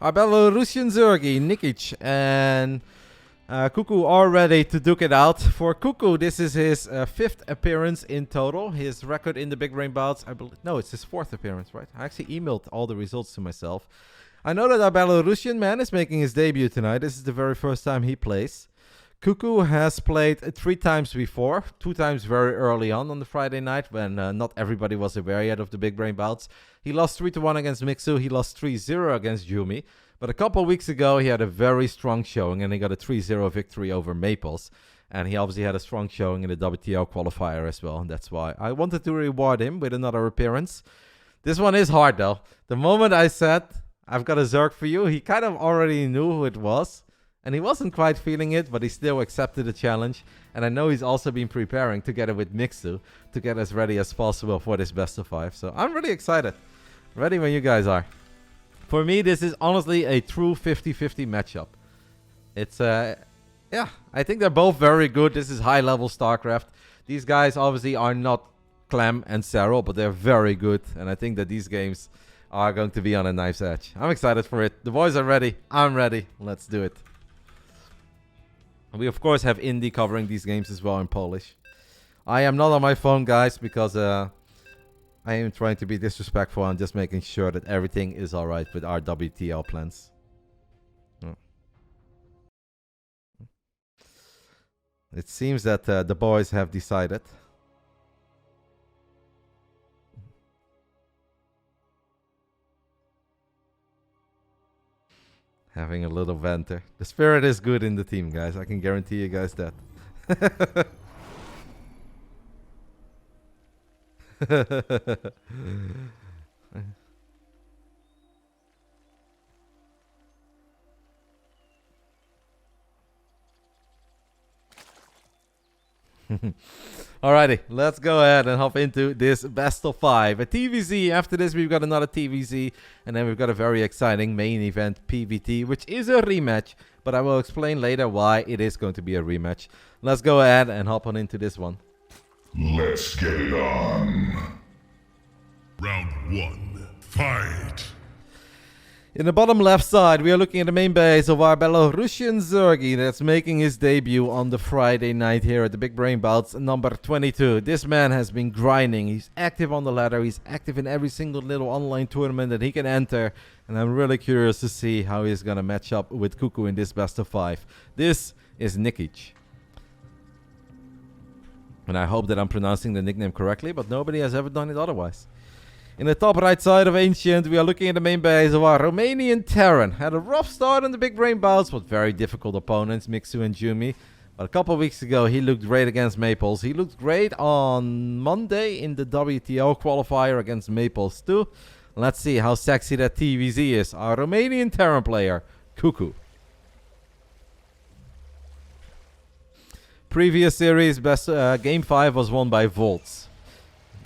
Our Belarusian Zergi, Nikich, and CuKu are ready to duke it out. For CuKu, this is his 5th appearance in total. His record in the Big Brain Bouts, I believe. No, it's his 4th appearance, right? I actually emailed all the results to myself. I know that our Belarusian man is making his debut tonight. This is the very first time he plays. CuKu has played 3 times before, 2 times very early on the Friday night when not everybody was aware yet of the Big Brain Bouts. He lost 3-1 against Mixu, he lost 3-0 against Yumi, but a couple weeks ago he had a very strong showing and he got a 3-0 victory over Maples. And he obviously had a strong showing in the WTO qualifier as well, and that's why I wanted to reward him with another appearance. This one is hard though. The moment I said, I've got a Zerg for you, he kind of already knew who it was. And he wasn't quite feeling it, but he still accepted the challenge. And I know he's also been preparing together with Mixu to get as ready as possible for this best of 5. So I'm really excited. Ready when you guys are. For me, this is honestly a true 50-50 matchup. It's, yeah, I think they're both very good. This is high-level StarCraft. These guys obviously are not Clem and Cyril, but they're very good. And I think that these games are going to be on a knife's edge. I'm excited for it. The boys are ready. I'm ready. Let's do it. We, of course, have Indy covering these games as well in Polish. I am not on my phone, guys, because I am trying to be disrespectful. I'm just making sure that everything is all right with our WTL plans. It seems that the boys have decided. Having a little banter. The spirit is good in the team, guys. I can guarantee you guys that. Alrighty, let's go ahead and hop into this best of 5. A TVZ. After this, we've got another TVZ. And then we've got a very exciting main event PVT, which is a rematch. But I will explain later why it is going to be a rematch. Let's go ahead and hop on into this one. Let's get it on. Round 1. Fight! In the bottom left side, we are looking at the main base of our Belarusian Zergi that's making his debut on the Friday night here at the Big Brain Bouts number 22. This man has been grinding. He's active on the ladder. He's active in every single little online tournament that he can enter. And I'm really curious to see how he's going to match up with CuKu in this best of 5. This is Nikich. And I hope that I'm pronouncing the nickname correctly, but nobody has ever done it otherwise. In the top right side of Ancient, we are looking at the main base of our Romanian Terran. Had a rough start on the Big Brain Bouts, but very difficult opponents, Mixu and Yumi. But a couple of weeks ago, he looked great against Maples. He looked great on Monday in the WTO qualifier against Maples too. Let's see how sexy that TVZ is. Our Romanian Terran player, CuKu. Previous series, Game 5 was won by Volts.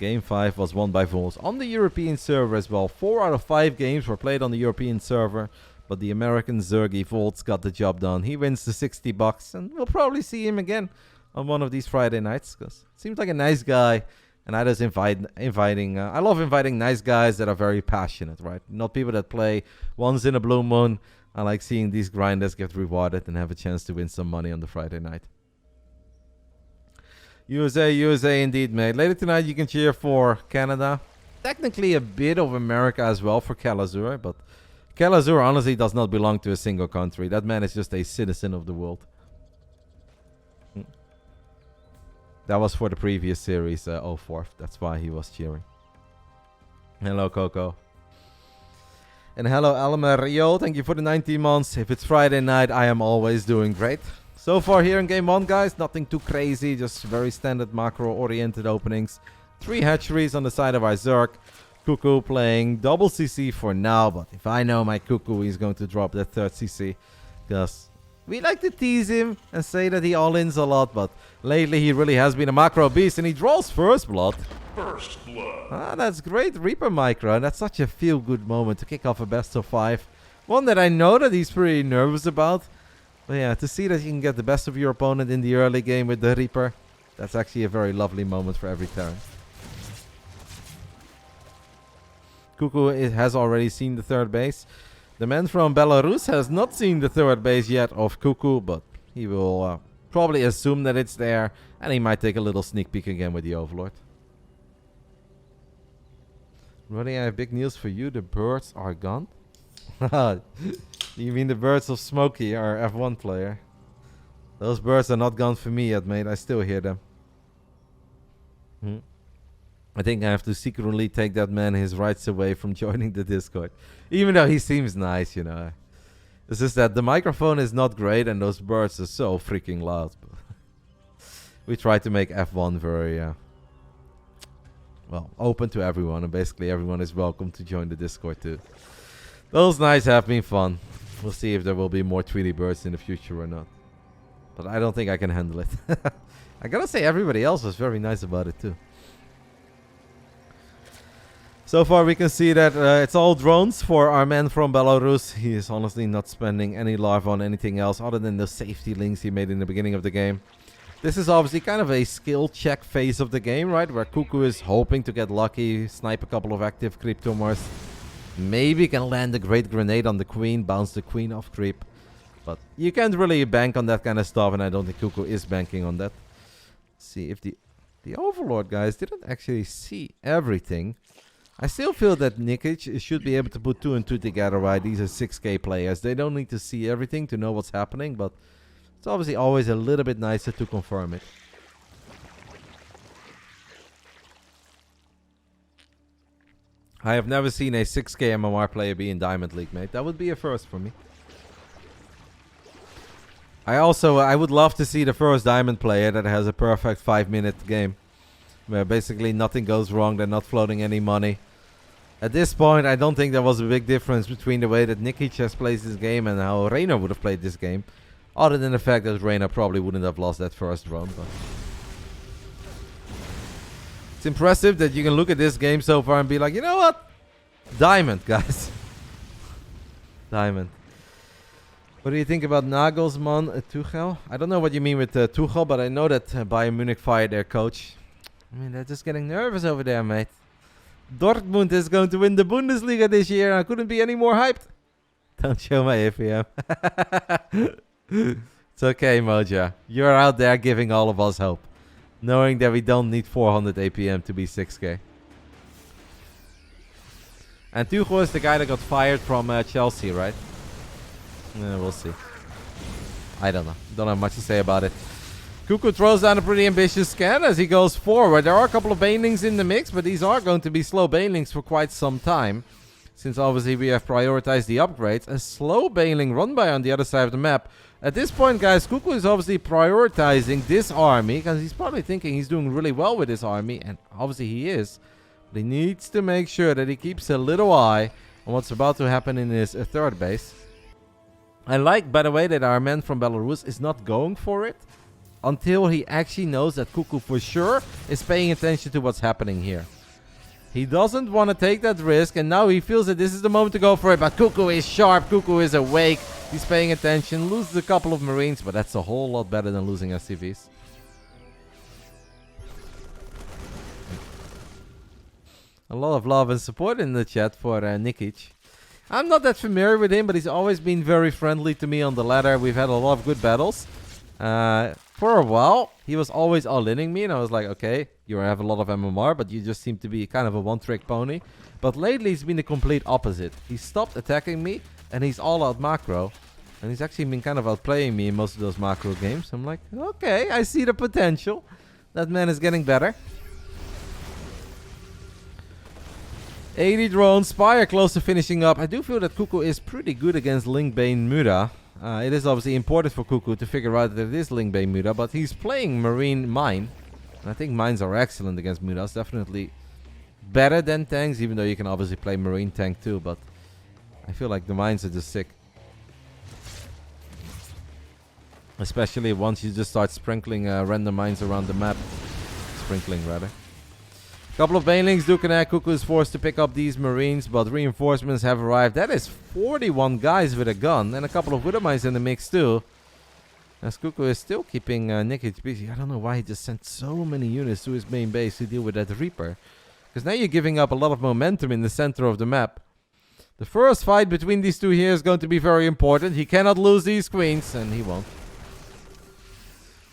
Game 5 was won by Volts on the European server as well. 4 out of 5 games were played on the European server, but the American Zergi Volts got the job done. He wins the $60, and we'll probably see him again on one of these Friday nights, because seems like a nice guy, and I just I love inviting nice guys that are very passionate, right? Not people that play once in a blue moon. I like seeing these grinders get rewarded and have a chance to win some money on the Friday night. USA indeed, mate. Later tonight you can cheer for Canada. Technically a bit of America as well for Kalazur, but Kalazur honestly does not belong to a single country. That man is just a citizen of the world. That was for the previous series, 04. That's why he was cheering. Hello, Coco. And hello, Elmer. Yo, thank you for the 19 months. If it's Friday night, I am always doing great. So far here in Game 1, guys, nothing too crazy. Just very standard macro-oriented openings. 3 hatcheries on the side of our Zerg. CuKu playing double CC for now. But if I know my CuKu, he's going to drop that 3rd CC. Because we like to tease him and say that he all-ins a lot. But lately he really has been a macro beast. And he draws First Blood. First blood. Ah, that's great. Reaper micro. And that's such a feel-good moment to kick off a best of 5. One that I know that he's pretty nervous about. But yeah, to see that you can get the best of your opponent in the early game with the Reaper, that's actually a very lovely moment for every Terran. CuKu has already seen the 3rd base. The man from Belarus has not seen the third base yet of CuKu, but he will probably assume that it's there, and he might take a little sneak peek again with the Overlord. Roddy, I have big news for you. The birds are gone. You mean the birds of Smokey, our F1 player? Those birds are not gone for me yet, mate. I still hear them. I think I have to secretly take that man his rights away from joining the Discord. Even though he seems nice, you know. It's just that the microphone is not great and those birds are so freaking loud. We try to make F1 very, well, open to everyone. And basically everyone is welcome to join the Discord too. Those nights have been fun. We'll see if there will be more Tweety birds in the future or not. But I don't think I can handle it. I gotta say everybody else was very nice about it too. So far we can see that it's all drones for our man from Belarus. He is honestly not spending any life on anything else other than the safety links he made in the beginning of the game. This is obviously kind of a skill check phase of the game, right? Where CuKu is hoping to get lucky, snipe a couple of active creep tumors. Maybe can land a great grenade on the queen, bounce the queen off creep. But you can't really bank on that kind of stuff, and I don't think CuKu is banking on that. Let's see if the Overlord guys didn't actually see everything. I still feel that Nikich should be able to put 2 and 2 together, right? These are 6K players. They don't need to see everything to know what's happening, but it's obviously always a little bit nicer to confirm it. I have never seen a 6K MMR player be in Diamond League, mate. That would be a first for me. I would love to see the first Diamond player that has a perfect 5-minute game. Where basically nothing goes wrong, they're not floating any money. At this point, I don't think there was a big difference between the way that Nikich has played this game and how Reina would have played this game. Other than the fact that Reina probably wouldn't have lost that first drone. But it's impressive that you can look at this game so far and be like, you know what? Diamond, guys. Diamond. What do you think about Nagelsmann, Tuchel? I don't know what you mean with Tuchel, but I know that Bayern Munich fired their coach. I mean, they're just getting nervous over there, mate. Dortmund is going to win the Bundesliga this year. I couldn't be any more hyped. Don't show my APM. It's okay, Moja. You're out there giving all of us hope. Knowing that we don't need 400 APM to be 6K. And Tuchel is the guy that got fired from Chelsea, right? We'll see. I don't know. Don't have much to say about it. CuKu throws down a pretty ambitious scan as he goes forward. There are a couple of banelings in the mix, but these are going to be slow banelings for quite some time. Since obviously we have prioritized the upgrades. A slow baneling run by on the other side of the map. At this point, guys, CuKu is obviously prioritizing this army. Because he's probably thinking he's doing really well with this army. And obviously he is. But he needs to make sure that he keeps a little eye on what's about to happen in his third base. I like, by the way, that our man from Belarus is not going for it. Until he actually knows that CuKu for sure is paying attention to what's happening here. He doesn't want to take that risk, and now he feels that this is the moment to go for it. But CuKu is sharp, CuKu is awake, he's paying attention, loses a couple of Marines, but that's a whole lot better than losing SCVs. A lot of love and support in the chat for Nikich. I'm not that familiar with him, but he's always been very friendly to me on the ladder. We've had a lot of good battles. For a while, he was always all-inning me, and I was like, okay, you have a lot of MMR, but you just seem to be kind of a one-trick pony. But lately, he's been the complete opposite. He stopped attacking me, and he's all-out macro. And he's actually been kind of outplaying me in most of those macro games. I'm like, okay, I see the potential. That man is getting better. 80 drones, Spire close to finishing up. I do feel that CuKu is pretty good against Lingbane Muda. It is obviously important for CuKu to figure out that it is Lingbane Muda, but he's playing Marine Mine. And I think mines are excellent against Mudas. Definitely better than tanks, even though you can obviously play Marine tank too, but I feel like the mines are just sick. Especially once you just start sprinkling random mines around the map. Sprinkling, rather. Couple of banelings do connect. CuKu is forced to pick up these Marines, but reinforcements have arrived. That is 41 guys with a gun, and a couple of Widow Mines in the mix too. As CuKu is still keeping Nikich busy. I don't know why he just sent so many units to his main base to deal with that Reaper. Because now you're giving up a lot of momentum in the center of the map. The first fight between these two here is going to be very important. He cannot lose these queens, and he won't.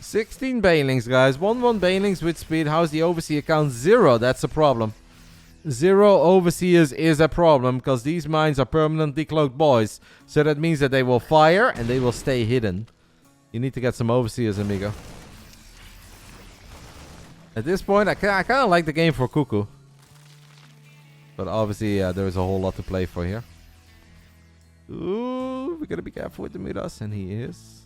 16 banelings, guys. 1-1 banelings with speed. How's the overseer count? 0. That's a problem. 0 overseers is a problem because these mines are permanently cloaked boys. So that means that they will fire and they will stay hidden. You need to get some overseers, amigo. At this point, I kind of like the game for CuKu. But obviously, there is a whole lot to play for here. Ooh, we gotta be careful with the Midas, and he is.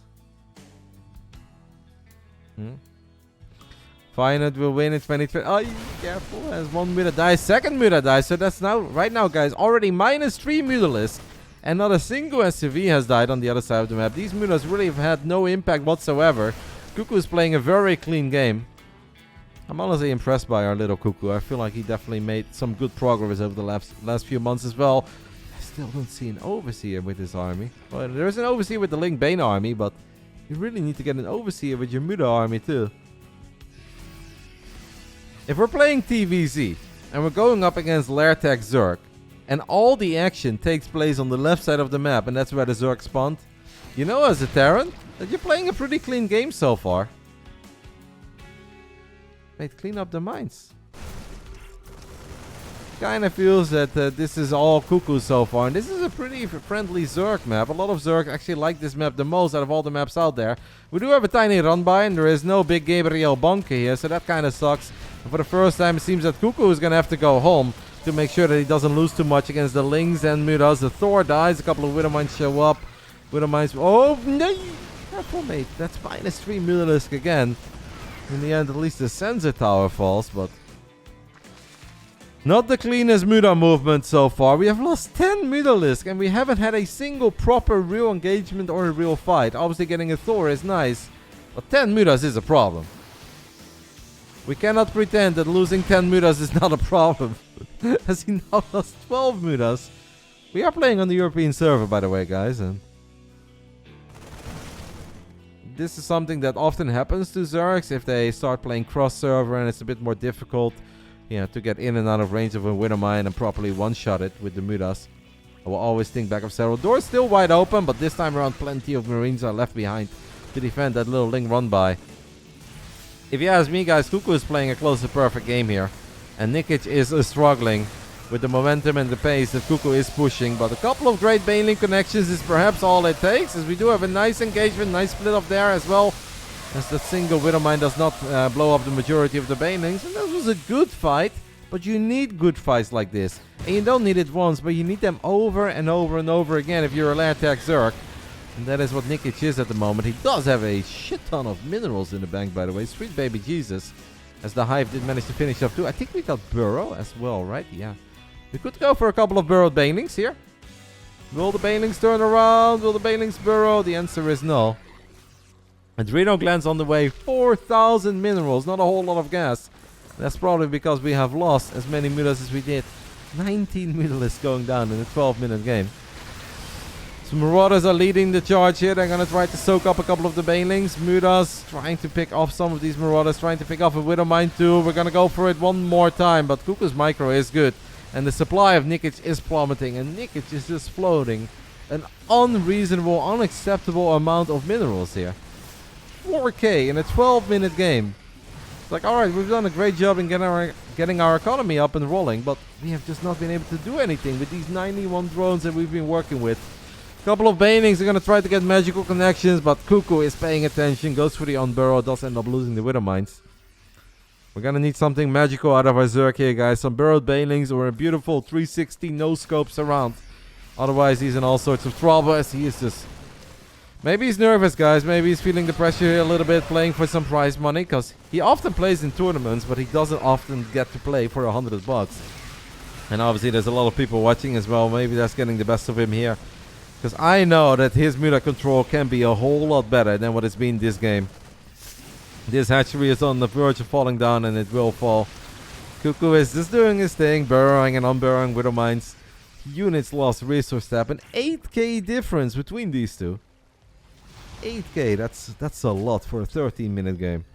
Feyenoord will win in 2020. Oh, careful. As one Muda dies, second Muda dies. So that's now, right now, guys, already -3 Mutalisk. And not a single SCV has died on the other side of the map. These Mudas really have had no impact whatsoever. CuKu is playing a very clean game. I'm honestly impressed by our little CuKu. I feel like he definitely made some good progress over the last few months as well. I still don't see an overseer with his army. Well, there's an overseer with the Link Bane army, but you really need to get an overseer with your Muda army too. If we're playing TVZ and we're going up against Lairtech Zerg and all the action takes place on the left side of the map and that's where the Zerg spawned, you know as a Terran that you're playing a pretty clean game so far. Wait, clean up the mines. Kinda feels that this is all CuKu so far, and this is a pretty friendly Zerg map. A lot of Zerg actually like this map the most out of all the maps out there. We do have a tiny run by, and there is no big Gabriel bunker here, so that kind of sucks. And for the first time, it seems that CuKu is going to have to go home to make sure that he doesn't lose too much against the Lings and Mudas. The Thor dies, a couple of Widowmines show up. Widowmines, oh no! Careful, mate. That's -3 Mutalisk again. In the end, at least the sensor tower falls, but not the cleanest Muda movement so far. We have lost 10 Mutalisk and we haven't had a single proper real engagement or a real fight. Obviously getting a Thor is nice, but 10 Mudas is a problem. We cannot pretend that losing 10 Mudas is not a problem. As he now lost 12 Mudas. We are playing on the European server, by the way, guys, and this is something that often happens to Zergs if they start playing cross-server and it's a bit more difficult, you know, to get in and out of range of a Widowmine and properly one-shot it with the Mudas. I will always think back of several doors still wide open, but this time around plenty of Marines are left behind to defend that little Ling run-by. If you ask me, guys, CuKu is playing a close to perfect game here, and Nikich is struggling with the momentum and the pace that CuKu is pushing, but a couple of great Baneling connections is perhaps all it takes, as we do have a nice engagement, nice split up there as well, as that single Widowmine does not blow up the majority of the Banelings. And that was a good fight, but you need good fights like this. And you don't need it once, but you need them over and over and over again if you're a Lairtech Zerg. And that is what Nikich is at the moment. He does have a shit ton of minerals in the bank, by the way. Sweet baby Jesus. As the Hive did manage to finish off too. I think we got Burrow as well, right? Yeah. We could go for a couple of burrowed Banelings here. Will the Banelings turn around? Will the Banelings burrow? The answer is no. Adreno glands on the way. 4,000 minerals. Not a whole lot of gas. That's probably because we have lost as many Mudas as we did. 19 Mutalisks going down in a 12-minute game. So Marauders are leading the charge here. They're going to try to soak up a couple of the Banelings. Mudas trying to pick off some of these Marauders. Trying to pick off a Widowmine too. We're going to go for it one more time. But CuKu's micro is good. And the supply of Nikich is plummeting. And Nikich is just floating an unreasonable, unacceptable amount of minerals here. 4k in a 12-minute game. It's like, alright, we've done a great job in getting our economy up and rolling. But we have just not been able to do anything with these 91 drones that we've been working with. A couple of Banelings are going to try to get magical connections. But CuKu is paying attention. Goes for the on-burrow. Does end up losing the Widowmines. We're going to need something magical out of our Zerg here, guys. Some burrowed Banelings or a beautiful 360 no-scopes around. Otherwise, he's in all sorts of trouble as he is just... Maybe he's nervous, guys. Maybe he's feeling the pressure here a little bit, playing for some prize money. Because he often plays in tournaments, but he doesn't often get to play for $100. And obviously, there's a lot of people watching as well. Maybe that's getting the best of him here. Because I know that his Muda control can be a whole lot better than what it's been this game. This hatchery is on the verge of falling down, and it will fall. CuKu is just doing his thing, burrowing and unburrowing Widowmines. Units lost resource tap, an 8k difference between these two. 8k, that's a lot for a 13-minute game.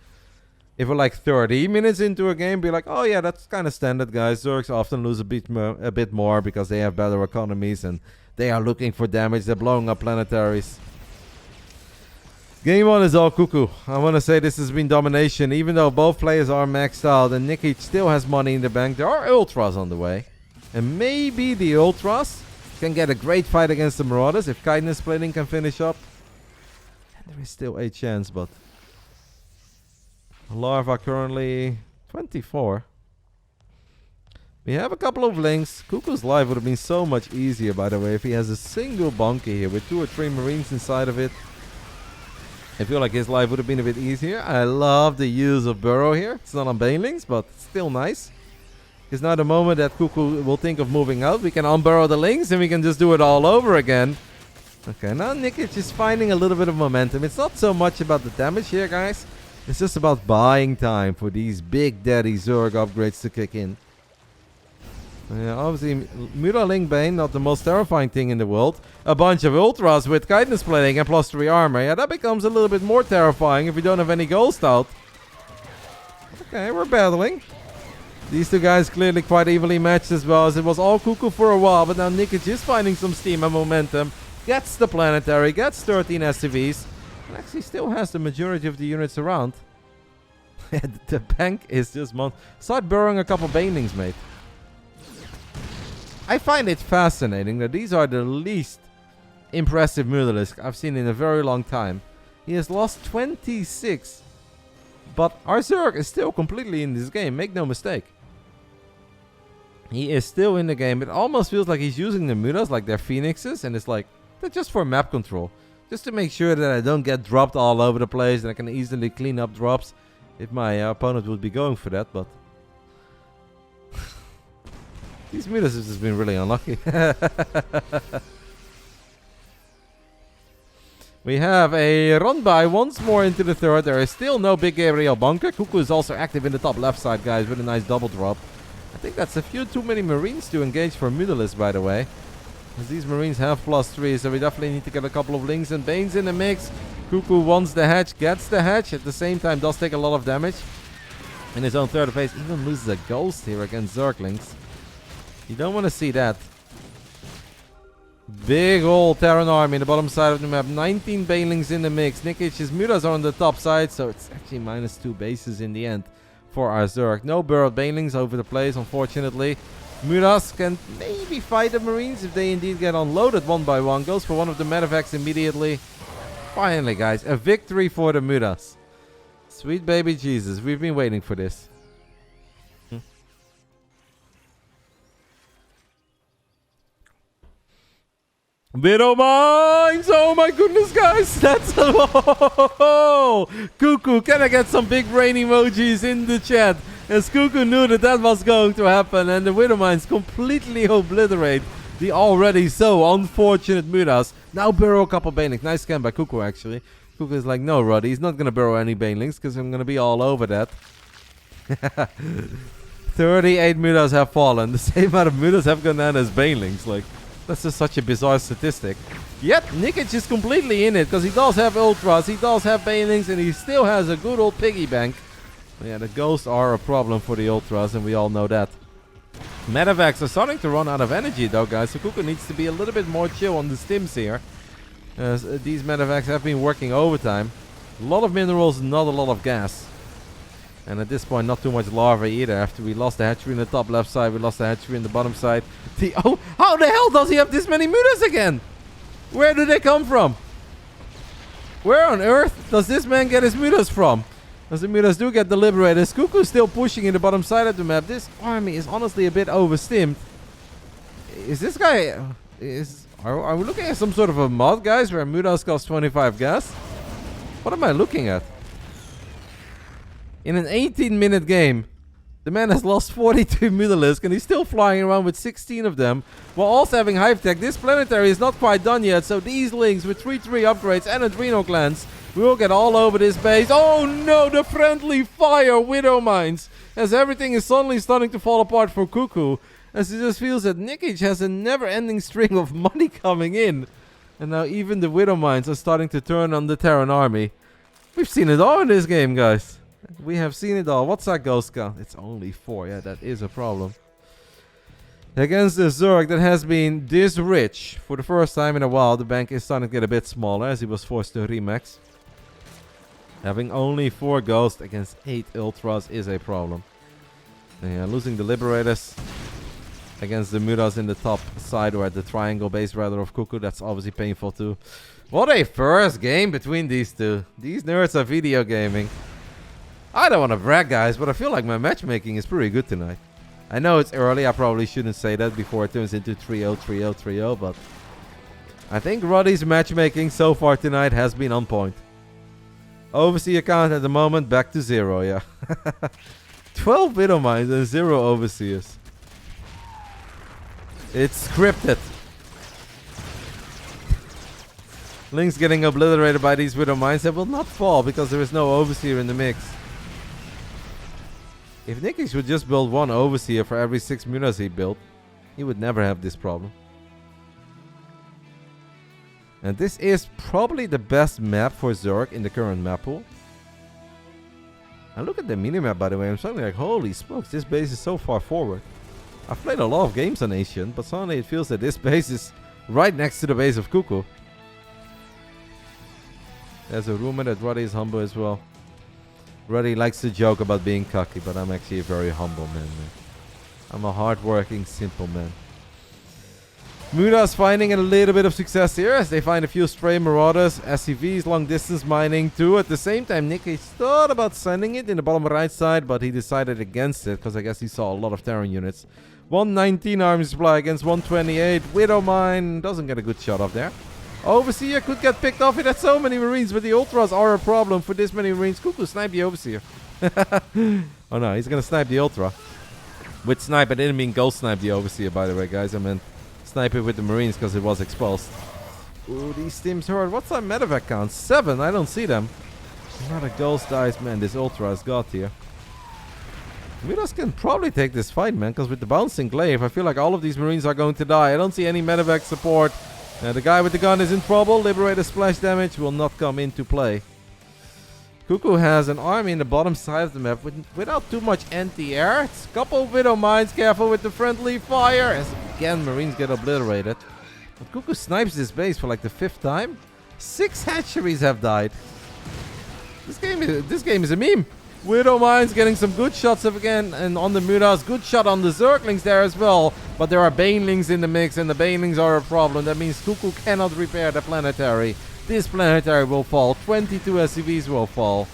if we're like 30 minutes into a game, be like, oh yeah, that's kind of standard, guys. Zergs often lose a bit more because they have better economies and they are looking for damage. They're blowing up planetaries. Game 1 is all CuKu. I want to say this has been domination, even though both players are maxed out and Nikich still has money in the bank. There are Ultras on the way. And maybe the Ultras can get a great fight against the Marauders if Kindness Splitting can finish up. And there is still a chance, but... Larva currently 24. We have a couple of links. CuKu's life would have been so much easier, by the way, if he has a single bunker here with 2 or 3 Marines inside of it. I feel like his life would have been a bit easier. I love the use of Burrow here. It's not on Banelings, but still nice. It's now the moment that CuKu will think of moving out. We can unburrow the links and we can just do it all over again. Okay, now Nikich is finding a little bit of momentum. It's not so much about the damage here, guys. It's just about buying time for these big daddy Zerg upgrades to kick in. Yeah, obviously, Mutaling Bane, not the most terrifying thing in the world. A bunch of Ultras with Kindness Plating and +3 armor. Yeah, that becomes a little bit more terrifying if we don't have any Ghost out. Okay, we're battling. These two guys clearly quite evenly matched as well, as it was all CuKu for a while, but now Nikich is finding some steam and momentum. Gets the planetary, gets 13 SCVs, and actually still has the majority of the units around. The bank is just... Start burrowing a couple Banelings, mate. I find it fascinating that these are the least impressive Mutalisk I've seen in a very long time. He has lost 26, but our Zerg is still completely in this game, make no mistake. He is still in the game. It almost feels like he's using the Mutas like they're Phoenixes, and it's like, they're just for map control. Just to make sure that I don't get dropped all over the place and I can easily clean up drops if my opponent would be going for that, but... These Mutas have just been really unlucky. We have a run by once more into the third. There is still no big Gabriel bunker. CuKu is also active in the top left side, guys, with a nice double drop. I think that's a few too many Marines to engage for Mutalisk, by the way. Because these Marines have +3, so we definitely need to get a couple of Links and Banes in the mix. CuKu wants the hatch, gets the hatch. At the same time, does take a lot of damage. In his own third phase, even loses a Ghost here against Zerglings. You don't want to see that. Big old Terran army in the bottom side of the map. 19 Banelings in the mix. Nikich's Mutas are on the top side, so it's actually -2 bases in the end for our Zerg. No burrowed Banelings over the place, unfortunately. Mutas can maybe fight the Marines if they indeed get unloaded one by one. Goes for one of the medevacs immediately. Finally, guys, a victory for the Mutas. Sweet baby Jesus, we've been waiting for this. Widow Mines! Oh my goodness, guys! That's a CuKu, can I get some big brain emojis in the chat? As CuKu knew that that was going to happen, and the Widow Mines completely obliterate the already so unfortunate Mutas. Now burrow a couple Banelings. Nice scan by CuKu, actually. CuKu is like, no, Roddy, he's not gonna burrow any Banelings because I'm gonna be all over that. 38 Mutas have fallen. The same amount of Mutas have gone down as Banelings. Like, that's just such a bizarre statistic. Yet, Nikich is completely in it, because he does have Ultras, he does have Banelings, and he still has a good old piggy bank. Yeah, the Ghosts are a problem for the Ultras, and we all know that. Medevacs are starting to run out of energy, though, guys, so CuKu needs to be a little bit more chill on the stims here. These Medevacs have been working overtime. A lot of minerals, not a lot of gas. And at this point, not too much larva either. After we lost the hatchery in the top left side, we lost the hatchery in the bottom side. Oh, how the hell does he have this many Mutas again? Where do they come from? Where on earth does this man get his Mutas from? As the Mutas do get deliberated, CuKu is still pushing in the bottom side of the map. This army is honestly a bit overstimmed. Is this guy... Are we looking at some sort of a mod, guys, where Mutas cost 25 gas? What am I looking at? In an 18-minute game, the man has lost 42 Mutalisk and he's still flying around with 16 of them, while also having Hive Tech. This planetary is not quite done yet, so these links with 3-3 upgrades and Adrenal Glands will get all over this base. Oh no, the friendly fire Widow Mines, as everything is suddenly starting to fall apart for CuKu, as it just feels that Nikich has a never-ending string of money coming in. And now even the Widow Mines are starting to turn on the Terran army. We've seen it all in this game, guys. We have seen it all. What's our ghost count? It's only 4. Yeah, that is a problem. Against the Zerg that has been this rich for the first time in a while, the bank is starting to get a bit smaller as he was forced to remax. Having only 4 ghosts against 8 ultras is a problem. And yeah, losing the liberators against the mutas in the top side or at the triangle base rather of CuKu, that's obviously painful too. What a first game between these two. These nerds are video gaming. I don't want to brag, guys, but I feel like my matchmaking is pretty good tonight. I know it's early, I probably shouldn't say that before it turns into 3-0, 3-0, 3-0, but I think Roddy's matchmaking so far tonight has been on point. Overseer count at the moment back to 0, yeah. 12 Widow Mines and 0 Overseers. It's scripted. Link's getting obliterated by these Widow Mines that will not fall because there is no Overseer in the mix. If Nikich would just build 1 Overseer for every 6 mutas he built, he would never have this problem. And this is probably the best map for Zerg in the current map pool. And look at the minimap, by the way. I'm suddenly like, holy smokes, this base is so far forward. I've played a lot of games on Ancient, but suddenly it feels that this base is right next to the base of CuKu. There's a rumor that Roddy is humble as well. Roddy likes to joke about being cocky, but I'm actually a very humble man. I'm a hard-working, simple man. Muda's finding a little bit of success here as they find a few stray marauders, SCVs, long distance mining too. At the same time, Nikich thought about sending it in the bottom right side, but he decided against it because I guess he saw a lot of Terran units. 119 army supply against 128. Widow Mine doesn't get a good shot off there. Overseer could get picked off. It had so many Marines, but the Ultras are a problem for this many Marines. CuKu snipe the Overseer. Oh no, he's gonna snipe the Ultra. With snipe, I didn't mean ghost snipe the Overseer, by the way, guys. I meant snipe it with the Marines because it was exposed. Ooh, these teams hurt. What's our medevac count? 7. I don't see them. Not a ghost dice, man. This Ultra has got here. Midas can probably take this fight, man, because with the bouncing glaive, I feel like all of these Marines are going to die. I don't see any medevac support. The guy with the gun is in trouble. Liberator splash damage will not come into play. CuKu has an army in the bottom side of the map without too much anti-air. It's a couple of Widow Mines. Careful with the friendly fire. As again, Marines get obliterated. But CuKu snipes this base for like the 5th time. 6 hatcheries have died. This game is a meme. Widow Mines getting some good shots of again, and on the Mutas, good shot on the Zerglings there as well. But there are Banelings in the mix, and the Banelings are a problem. That means CuKu cannot repair the planetary. This planetary will fall. 22 SCVs will fall.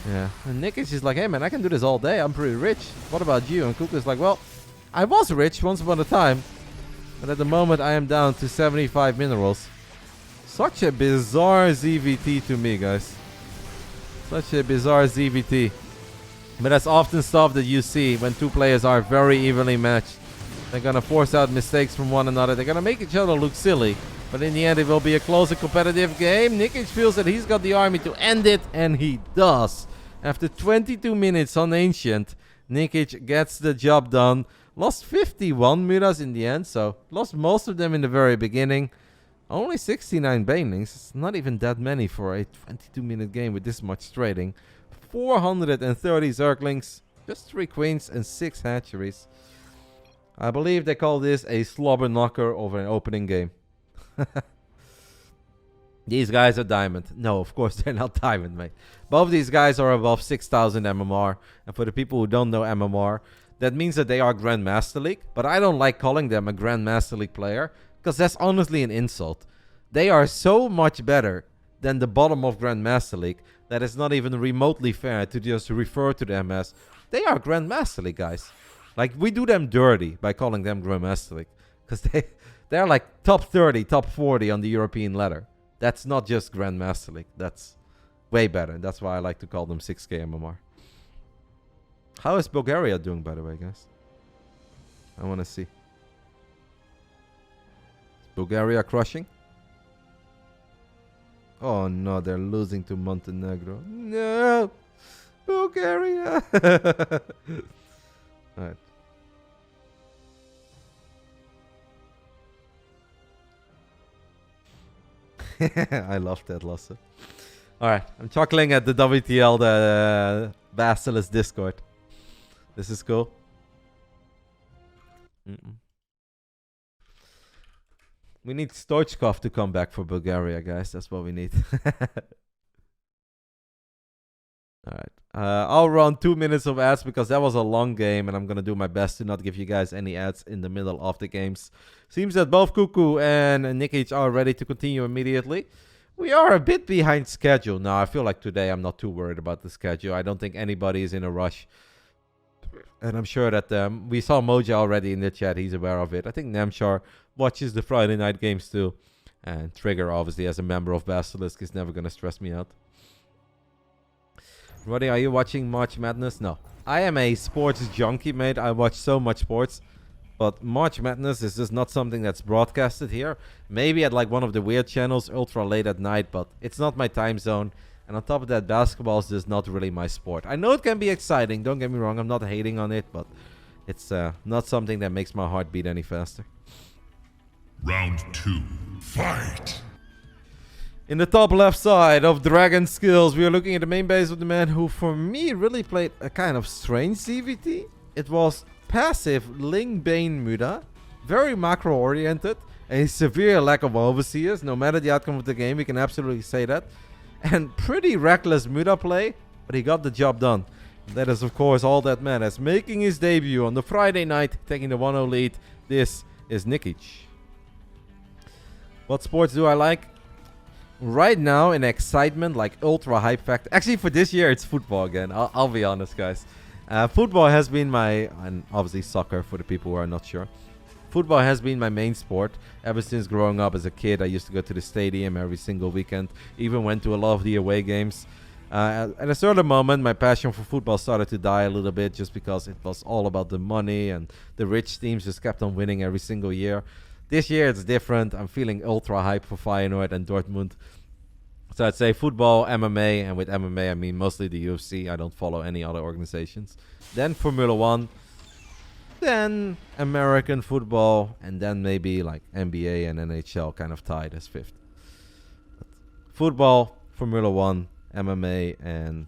Yeah, and Nikich is like, hey man, I can do this all day. I'm pretty rich. What about you? And CuKu is like, well, I was rich once upon a time, but at the moment I am down to 75 minerals. Such a bizarre ZVT to me, guys. Such a bizarre ZVT. But that's often stuff that you see when two players are very evenly matched. They're gonna force out mistakes from one another. They're gonna make each other look silly. But in the end, it will be a close and competitive game. Nikich feels that he's got the army to end it, and he does. After 22 minutes on Ancient, Nikich gets the job done. Lost 51 mutas in the end, so lost most of them in the very beginning. Only 69 banelings. It's not even that many for a 22-minute game with this much trading. 430 Zerglings, just 3 queens and 6 hatcheries. I believe they call this a slobber knocker over an opening game. These guys are diamond. No, of course they're not diamond, mate. Both of these guys are above 6,000 MMR. And for the people who don't know MMR, that means that they are Grandmaster League. But I don't like calling them a Grandmaster League player, because that's honestly an insult. They are so much better than the bottom of Grandmaster League that it's not even remotely fair to just refer to them as, they are Grandmaster League guys. Like, we do them dirty by calling them Grandmaster League. Because they're like top 30, top 40 on the European ladder. That's not just Grandmaster League. That's way better. That's why I like to call them 6k MMR. How is Bulgaria doing, by the way, guys? I want to see. Is Bulgaria crushing? Oh no, they're losing to Montenegro. No! Bulgaria! Alright. I love that, Lasse. Alright, I'm chuckling at the WTL, the Basilisk Discord. This is cool. We need Stoichkov to come back for Bulgaria, guys. That's what we need. Alright. I'll run 2 minutes of ads because that was a long game, and I'm gonna do my best to not give you guys any ads in the middle of the games. Seems that both CuKu and Nikich are ready to continue immediately. We are a bit behind schedule. Now, I feel like today I'm not too worried about the schedule. I don't think anybody is in a rush. And I'm sure that we saw Moja already in the chat. He's aware of it. I think Namshar watches the Friday night games too. And Trigger, obviously, as a member of Basilisk, is never going to stress me out. Roddy, are you watching March Madness? No. I am a sports junkie, mate. I watch so much sports. But March Madness is just not something that's broadcasted here. Maybe at like one of the weird channels, ultra late at night, but it's not my time zone. And on top of that, basketball is just not really my sport. I know it can be exciting, don't get me wrong, I'm not hating on it, but it's not something that makes my heart beat any faster. Round 2, fight! In the top left side of Dragon Skills, we are looking at the main base of the man who, for me, really played a kind of strange CVT. It was passive Ling Bane Muda, very macro oriented, a severe lack of overseers. No matter the outcome of the game, we can absolutely say that. And pretty reckless Muda play, but he got the job done. That is, of course, all that matters. Making his debut on the Friday night, taking the 1-0 lead. This is Nikich. What sports do I like? Right now, in excitement, like ultra hype factor. Actually, for this year, it's football again. I'll be honest, guys. Football has been my, and obviously soccer for the people who are not sure. Football has been my main sport ever since growing up as a kid. I used to go to the stadium every single weekend, even went to a lot of the away games. At a certain moment, my passion for football started to die a little bit just because it was all about the money and the rich teams just kept on winning every single year. This year, it's different. I'm feeling ultra hype for Feyenoord and Dortmund. So I'd say football, MMA, and with MMA I mean mostly the UFC. I don't follow any other organizations. Then Formula 1, then American football, and then maybe like NBA and NHL kind of tied as fifth. But football, Formula 1, MMA, and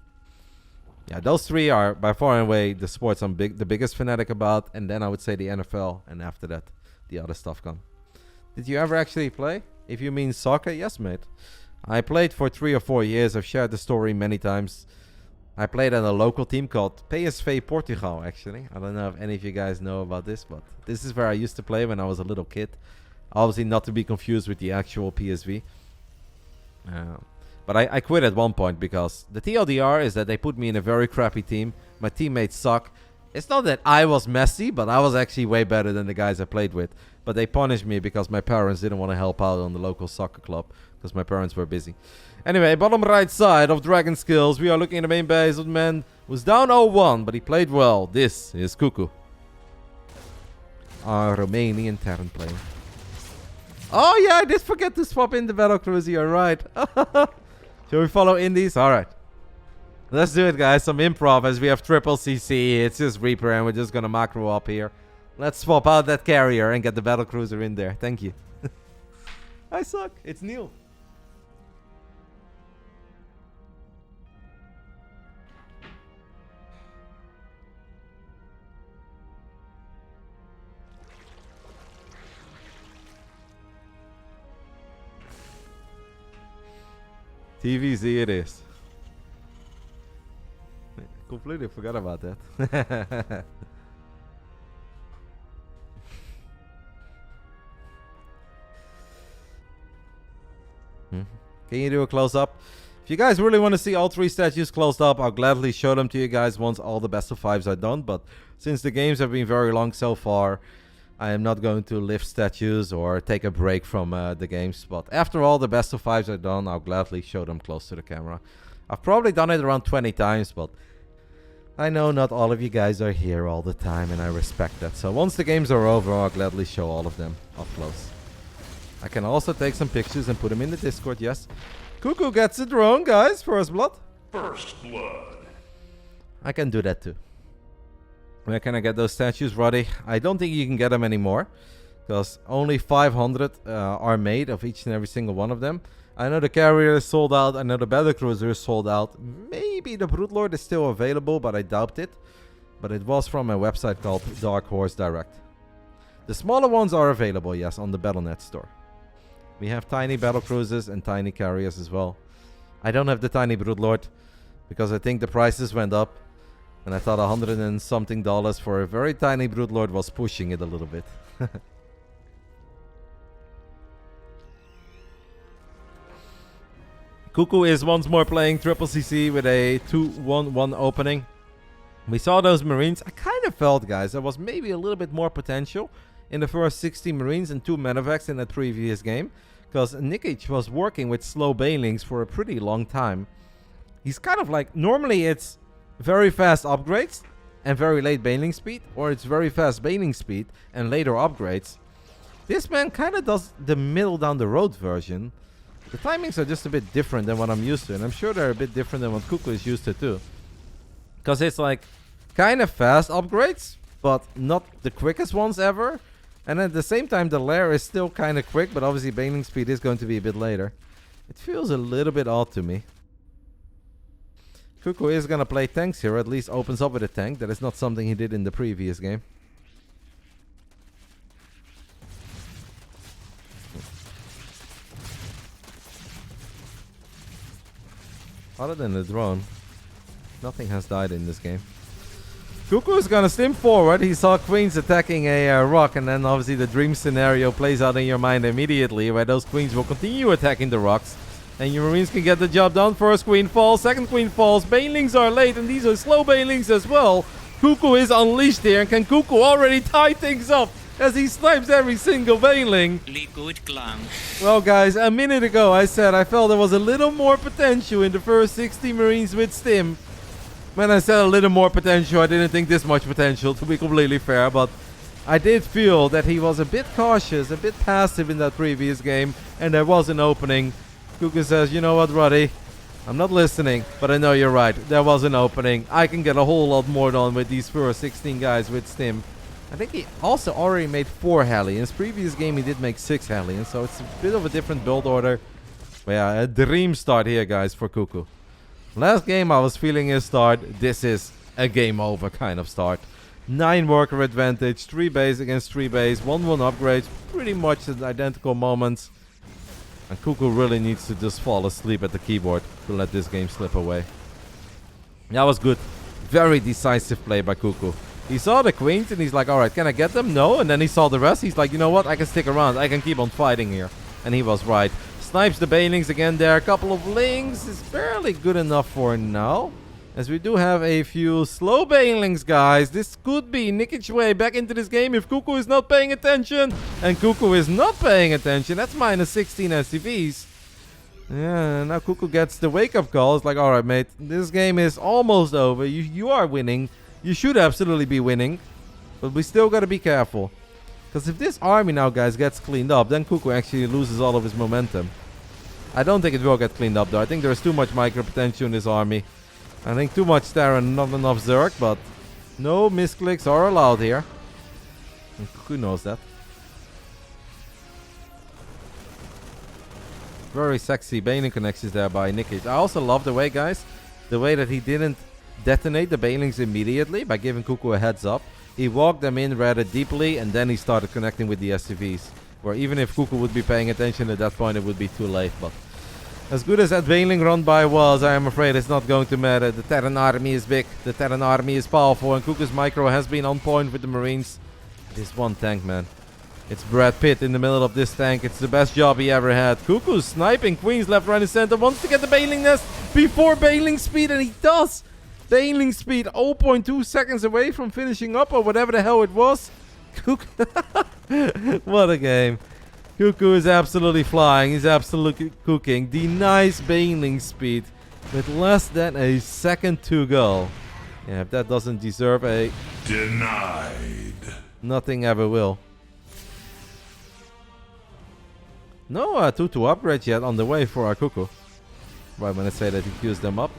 yeah, those three are by far and away the sports I'm the biggest fanatic about. And then I would say the NFL, and after that, the other stuff come. Did you ever actually play? If you mean soccer, yes, mate. I played for 3 or 4 years. I've shared the story many times. I played at a local team called PSV Portugal, actually. I don't know if any of you guys know about this, but this is where I used to play when I was a little kid. Obviously not to be confused with the actual PSV. But I quit at one point because the TLDR is that they put me in a very crappy team. My teammates suck. It's not that I was messy, but I was actually way better than the guys I played with. But they punished me because my parents didn't want to help out on the local soccer club because my parents were busy. Anyway, bottom right side of Dragon Skills, we are looking at the main base of the man who was down 0-1, but he played well. This is CuKu, our Romanian Terran player. Oh yeah, I did forget to swap in the Battlecruiser, you're right. Shall we follow Indies? Alright. Let's do it, guys. Some improv as we have triple CC. It's just Reaper and we're just gonna macro up here. Let's swap out that carrier and get the Battlecruiser in there. Thank you. I suck. It's new. TVZ it is. Completely forgot about that. Can you do a close-up? If you guys really want to see all 3 statues closed up, I'll gladly show them to you guys once all the best of 5s are done. But since the games have been very long so far, I am not going to lift statues or take a break from the games. But after all the best of 5s are done, I'll gladly show them close to the camera. I've probably done it around 20 times, but I know not all of you guys are here all the time, and I respect that. So once the games are over, I'll gladly show all of them up close. I can also take some pictures and put them in the Discord, yes. CuKu gets the drone, guys. First blood. First blood. I can do that too. Where can I get those statues, Roddy? I don't think you can get them anymore, because only 500 are made of each and every single one of them. I know the carrier is sold out. I know the battlecruiser is sold out. Maybe the Broodlord is still available, but I doubt it. But it was from a website called Dark Horse Direct. The smaller ones are available, yes, on the Battle.net store. We have tiny battlecruisers and tiny carriers as well. I don't have the tiny Broodlord because I think the prices went up. And I thought $100 and something for a very tiny Broodlord was pushing it a little bit. CuKu is once more playing Triple CC with a 2-1-1 opening. We saw those Marines. I kind of felt, guys, there was maybe a little bit more potential in the first 60 Marines and 2 medevacs in that previous game. Because Nikich was working with slow banelings for a pretty long time. He's kind of like, normally it's very fast upgrades and very late baneling speed. Or it's very fast baneling speed and later upgrades. This man kind of does the middle down the road version. The timings are just a bit different than what I'm used to. And I'm sure they're a bit different than what CuKu is used to too. Because it's like kind of fast upgrades, but not the quickest ones ever. And at the same time, the lair is still kind of quick, but obviously baneling speed is going to be a bit later. It feels a little bit odd to me. CuKu is going to play tanks here, at least opens up with a tank. That is not something he did in the previous game. Other than the drone, nothing has died in this game. CuKu is gonna stim forward. He saw queens attacking a rock, and then obviously the dream scenario plays out in your mind immediately, where those queens will continue attacking the rocks, and your marines can get the job done. First queen falls, second queen falls. Banelings are late, and these are slow banelings as well. CuKu is unleashed here, and can CuKu already tie things up as he snipes every single baneling? Well, guys, a minute ago I said I felt there was a little more potential in the first 60 marines with stim. When I said a little more potential, I didn't think this much potential, to be completely fair, but I did feel that he was a bit cautious, a bit passive in that previous game, and there was an opening. CuKu says, you know what, Roddy? I'm not listening, but I know you're right. There was an opening. I can get a whole lot more done with these first 16 guys with stim. I think he also already made 4 Heli. In his previous game, he did make 6 Heli, and so it's a bit of a different build order. But yeah, a dream start here, guys, for CuKu. Last game I was feeling his start. This is a game over kind of start. 9 worker advantage, 3 base against 3 base, 1-1 upgrades, pretty much at identical moments. And CuKu really needs to just fall asleep at the keyboard to let this game slip away. That was good. Very decisive play by CuKu. He saw the queens and he's like, alright, can I get them? No. And then he saw the rest. He's like, you know what? I can stick around. I can keep on fighting here. And he was right. Snipes the banelings again there. A couple of lings is barely good enough for now. As we do have a few slow banelings, guys. This could be Nikich way back into this game if CuKu is not paying attention. And CuKu is not paying attention. That's minus 16 SCVs. Yeah, now CuKu gets the wake-up call. It's like, alright, mate. This game is almost over. You are winning. You should absolutely be winning. But we still gotta be careful. Because if this army now, guys, gets cleaned up, then CuKu actually loses all of his momentum. I don't think it will get cleaned up, though. I think there's too much micro potential in this army. I think too much Terran, not enough Zerg, but no misclicks are allowed here. And CuKu knows that. Very sexy baneling connections there by Nikich. I also love the way, guys, the way that he didn't detonate the banelings immediately by giving CuKu a heads up. He walked them in rather deeply, and then he started connecting with the SCVs. Where even if CuKu would be paying attention at that point, it would be too late. But as good as that baneling run by was, I am afraid it's not going to matter. The Terran army is big, the Terran army is powerful, and CuKu's micro has been on point with the Marines. This one tank, man. It's Brad Pitt in the middle of this tank. It's the best job he ever had. CuKu's sniping queens left, right, and center. Wants to get the baneling nest before baneling speed, and he does. Baneling speed 0.2 seconds away from finishing up, or whatever the hell it was. CuKu. What a game. CuKu is absolutely flying. He's absolutely cooking. The nice baneling speed with less than a second to go. Yeah, if that doesn't deserve a... Denied. Nothing ever will. No 2-2 upgrades yet on the way for our CuKu. Right when I say that he queues them up.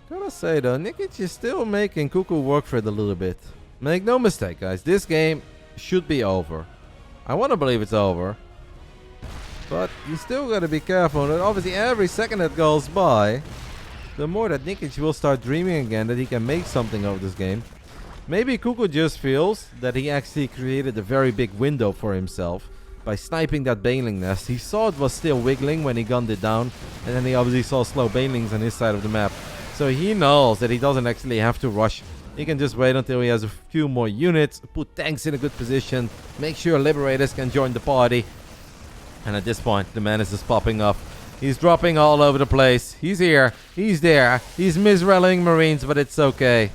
Gotta say though, Nikich is still making CuKu work for it a little bit. Make no mistake, guys. This game should be over. I want to believe it's over. But you still gotta be careful. And obviously, every second that goes by, the more that Nikich will start dreaming again that he can make something of this game. Maybe CuKu just feels that he actually created a very big window for himself by sniping that Baneling nest. He saw it was still wiggling when he gunned it down, and then he obviously saw slow Banelings on his side of the map. So he knows that he doesn't actually have to rush. He can just wait until he has a few more units, put tanks in a good position, make sure Liberators can join the party. And at this point, the menace is popping up. He's dropping all over the place. He's here. He's there. He's misrallying Marines, but it's okay.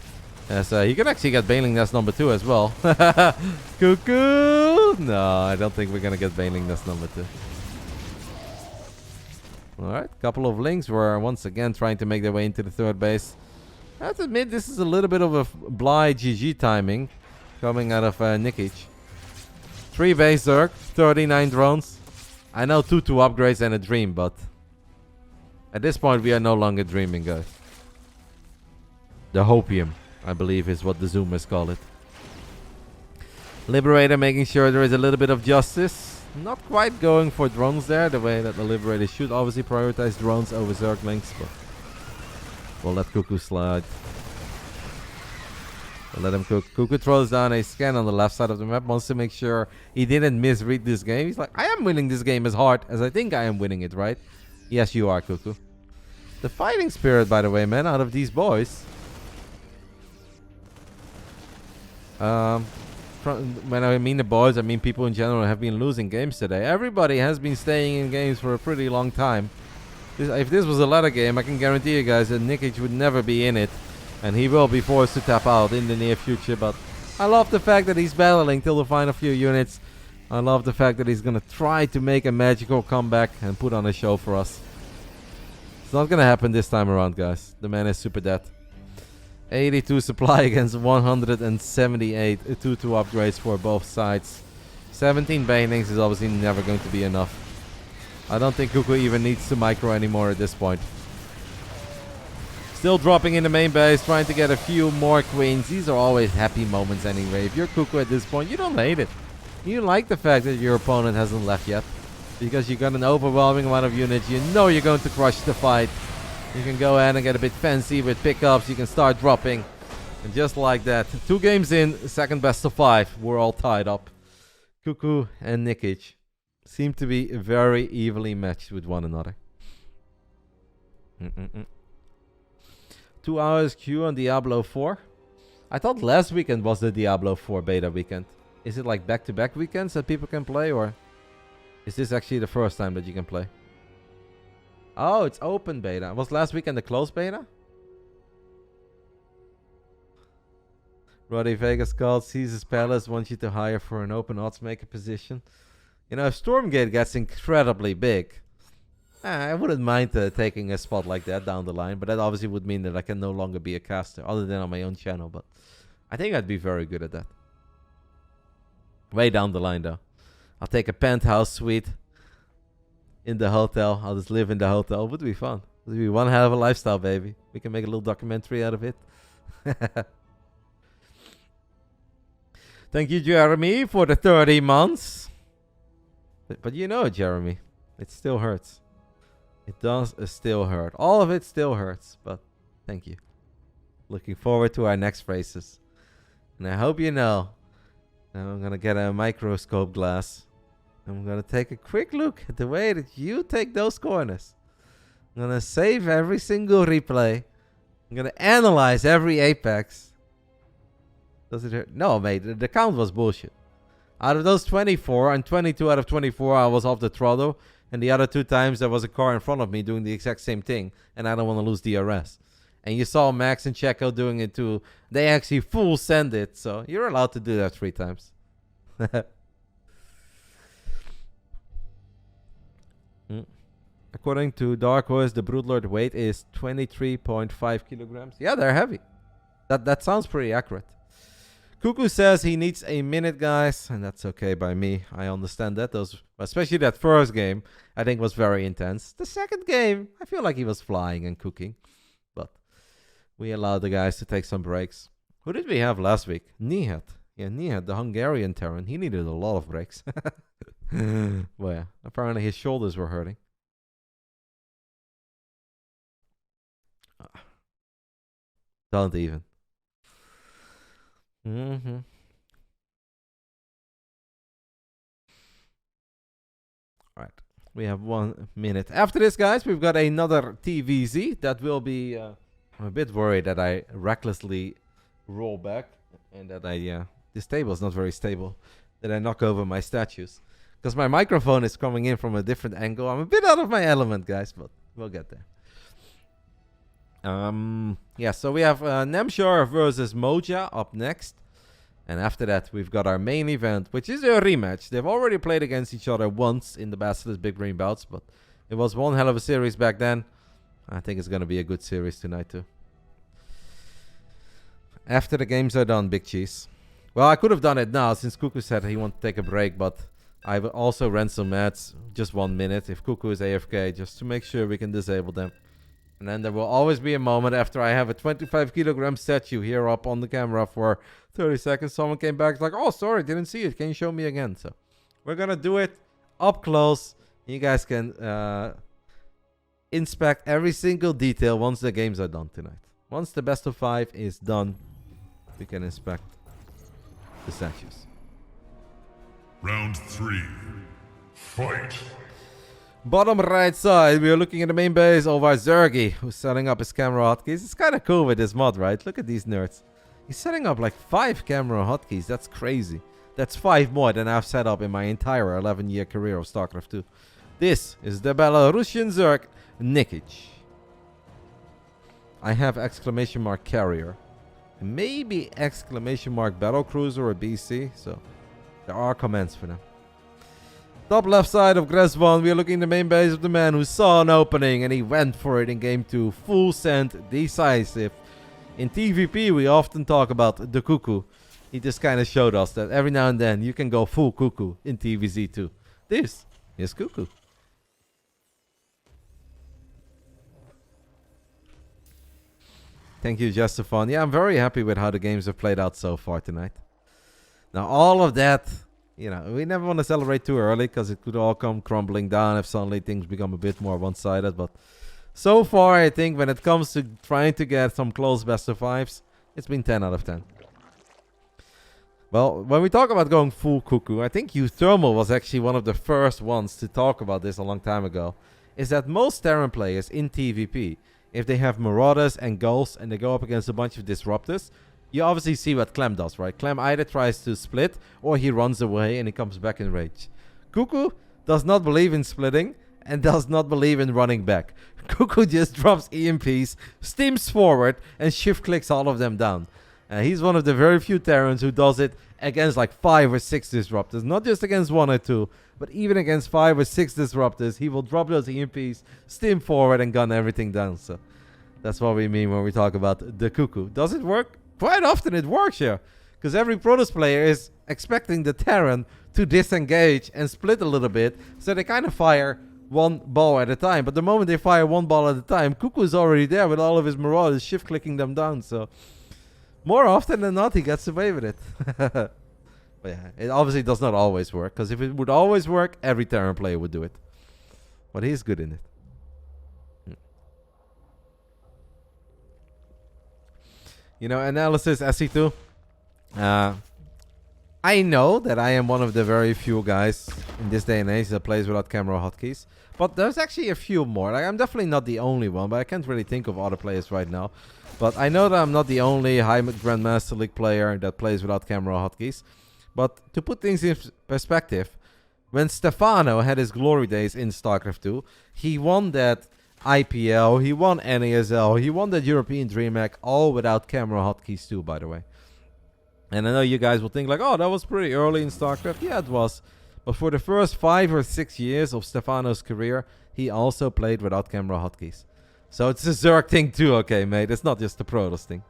Yes, he can actually get Baneling Nest number 2 as well. CuKu! No, I don't think we're going to get Baneling Nest number 2. Alright, couple of links were once again trying to make their way into the third base. I have to admit, this is a little bit of a Bly GG timing coming out of Nikich. 3 base Zerg, 39 drones. I know 2 upgrades and a dream, but at this point we are no longer dreaming, guys. The hopium, I believe, is what the Zoomers call it. Liberator making sure there is a little bit of justice. Not quite going for drones there, the way that the Liberator should obviously prioritize drones over Zerglings, but we'll let CuKu slide. We'll let him cook. CuKu throws down a scan on the left side of the map, wants to make sure he didn't misread this game. He's like, I am winning this game as hard as I think I am winning it, right? Yes, you are, CuKu. The fighting spirit, by the way, man, out of these boys. When I mean the boys, I mean people in general have been losing games today. Everybody has been staying in games for a pretty long time. If this was a ladder game, I can guarantee you guys that Nikich would never be in it. And he will be forced to tap out in the near future. But I love the fact that he's battling till the final few units. I love the fact that he's going to try to make a magical comeback and put on a show for us. It's not going to happen this time around, guys. The man is super dead. 82 supply against 178. 2 upgrades for both sides. 17 Banelings is obviously never going to be enough. I don't think CuKu even needs to micro anymore at this point. Still dropping in the main base, trying to get a few more queens. These are always happy moments anyway. If you're CuKu at this point, you don't hate it. You like the fact that your opponent hasn't left yet. Because you got an overwhelming amount of units. You know you're going to crush the fight. You can go ahead and get a bit fancy with pickups. You can start dropping. And just like that. 2 games in, second best of 5. We're all tied up. CuKu and Nikich seem to be very evenly matched with one another. 2 hours queue on Diablo 4. I thought last weekend was the Diablo 4 beta weekend. Is it like back-to-back weekends that people can play, or is this actually the first time that you can play? Oh, it's open beta. Was last weekend the closed beta? Roddy Vegas called Caesar's Palace wants you to hire for an open odds maker position. You know, if Stormgate gets incredibly big, I wouldn't mind taking a spot like that down the line, but that obviously would mean that I can no longer be a caster, other than on my own channel, but I think I'd be very good at that. Way down the line, though. I'll take a penthouse suite in the hotel. I'll just live in the hotel. It would be fun. It would be one hell of a lifestyle, baby. We can make a little documentary out of it. Thank you, Jeremy, for the 30 months. But you know, Jeremy, it still hurts. It does still hurt. All of it still hurts, but thank you. Looking forward to our next races. And I hope you know that I'm going to get a microscope glass. I'm going to take a quick look at the way that you take those corners. I'm going to save every single replay. I'm going to analyze every apex. Does it hurt? No, mate. The count was bullshit. Out of those 24, and 22 out of 24, I was off the throttle. And the other 2 times, there was a car in front of me doing the exact same thing. And I don't want to lose DRS. And you saw Max and Checo doing it too. They actually full send it. So you're allowed to do that 3 times. According to Dark Horse, the Broodlord weight is 23.5 kilograms. Yeah, they're heavy. That sounds pretty accurate. CuKu says he needs a minute, guys, and that's okay by me. I understand that. Especially that first game, I think was very intense. The second game, I feel like he was flying and cooking. But we allowed the guys to take some breaks. Who did we have last week? Nihat. Yeah, Nihat, the Hungarian Terran. He needed a lot of breaks. Well, yeah. Apparently his shoulders were hurting. Don't even. Mm-hmm. Alright. We have 1 minute. After this, guys, we've got another TVZ that will be... I'm a bit worried that I recklessly roll back and that this table is not very stable. That I knock over my statues. Because my microphone is coming in from a different angle. I'm a bit out of my element, guys, but we'll get there. Yeah, so we have Nemshar versus Moja up next. And after that, we've got our main event, which is a rematch. They've already played against each other once in the BASILISK Big Brain Bouts, but it was one hell of a series back then. I think it's going to be a good series tonight, too. After the games are done, Big Cheese. Well, I could have done it now, since CuKu said he wanted to take a break, but I will also ran some ads, just 1 minute, if CuKu is AFK, just to make sure we can disable them. And then there will always be a moment after I have a 25 kilogram statue here up on the camera for 30 seconds. Someone came back like, oh, sorry, didn't see it. Can you show me again? So we're going to do it up close. You guys can inspect every single detail once the games are done tonight. Once the best of 5 is done, we can inspect the statues. Round 3. Fight. Bottom right side, we are looking at the main base of our Zergy, who's setting up his camera hotkeys. It's kind of cool with this mod, right? Look at these nerds. He's setting up like 5 camera hotkeys. That's crazy. That's 5 more than I've set up in my entire 11-year career of StarCraft 2. This is the Belarusian Zerg, Nikich. I have exclamation mark carrier. Maybe exclamation mark battle cruiser or BC. So there are commands for them. Top left side of Gress 1, we are looking at the main base of the man who saw an opening and he went for it in game 2. Full send, decisive. In TVP, we often talk about the CuKu. He just kind of showed us that every now and then you can go full CuKu in TVZ too. This is CuKu. Thank you, Justifon. Yeah, I'm very happy with how the games have played out so far tonight. Now, all of that... You know, we never want to celebrate too early because it could all come crumbling down if suddenly things become a bit more one-sided. But so far, I think when it comes to trying to get some close best of 5s, it's been 10 out of 10. Well, when we talk about going full CuKu, I think Uthermal was actually one of the first ones to talk about this a long time ago. Is that most Terran players in TVP, if they have Marauders and Ghosts and they go up against a bunch of Disruptors, you obviously see what Clem does, right? Clem either tries to split or he runs away and he comes back in rage. CuKu does not believe in splitting and does not believe in running back. CuKu just drops EMPs, steams forward and shift clicks all of them down. He's one of the very few Terrans who does it against like 5 or 6 Disruptors. Not just against 1 or 2, but even against 5 or 6 Disruptors. He will drop those EMPs, steam forward and gun everything down. So that's what we mean when we talk about the CuKu. Does it work? Quite often it works here, because every Protoss player is expecting the Terran to disengage and split a little bit, so they kind of fire one ball at a time. But the moment they fire one ball at a time, CuKu is already there with all of his Marauders shift-clicking them down, so more often than not he gets away with it. But yeah, it obviously does not always work, because if it would always work, every Terran player would do it. But he's good in it. You know, analysis, SC2. I know that I am one of the very few guys in this day and age that plays without camera hotkeys. But there's actually a few more. Like, I'm definitely not the only one, but I can't really think of other players right now. But I know that I'm not the only high Grandmaster League player that plays without camera hotkeys. But to put things in perspective, when Stefano had his glory days in StarCraft 2, he won that IPL, he won NASL, he won that European DreamHack, all without camera hotkeys too, by the way. And I know you guys will think like, oh, that was pretty early in StarCraft. Yeah, it was. But for the first 5 or 6 years of Stefano's career, he also played without camera hotkeys. So it's a Zerg thing too, okay, mate? It's not just a Protoss thing.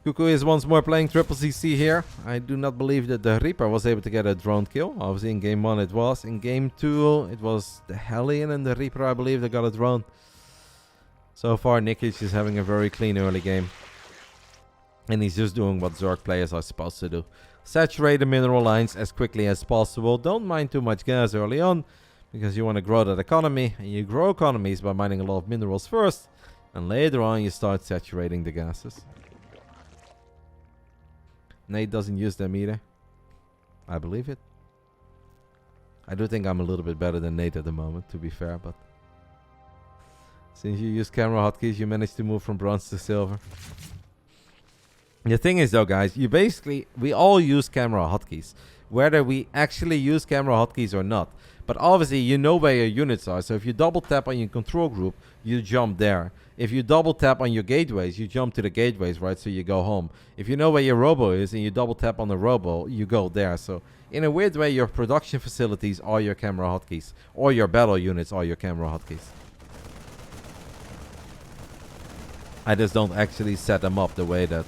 CuKu is once more playing triple CC here. I do not believe that the Reaper was able to get a drone kill. Obviously in game 1 it was. In game 2 it was the Hellion and the Reaper, I believe, that got a drone. So far Nikich is having a very clean early game. And he's just doing what Zerg players are supposed to do. Saturate the mineral lines as quickly as possible. Don't mine too much gas early on, because you want to grow that economy. And you grow economies by mining a lot of minerals first. And later on you start saturating the gases. Nate doesn't use them either. I believe it. I do think I'm a little bit better than Nate at the moment, to be fair, but since you use camera hotkeys, you managed to move from bronze to silver. The thing is though, guys, we all use camera hotkeys, whether we actually use camera hotkeys or not. But obviously, you know where your units are. So if you double tap on your control group, you jump there. If you double tap on your gateways, you jump to the gateways, right? So you go home. If you know where your robo is and you double tap on the robo, you go there. So in a weird way, your production facilities are your camera hotkeys, or your battle units are your camera hotkeys. I just don't actually set them up the way that,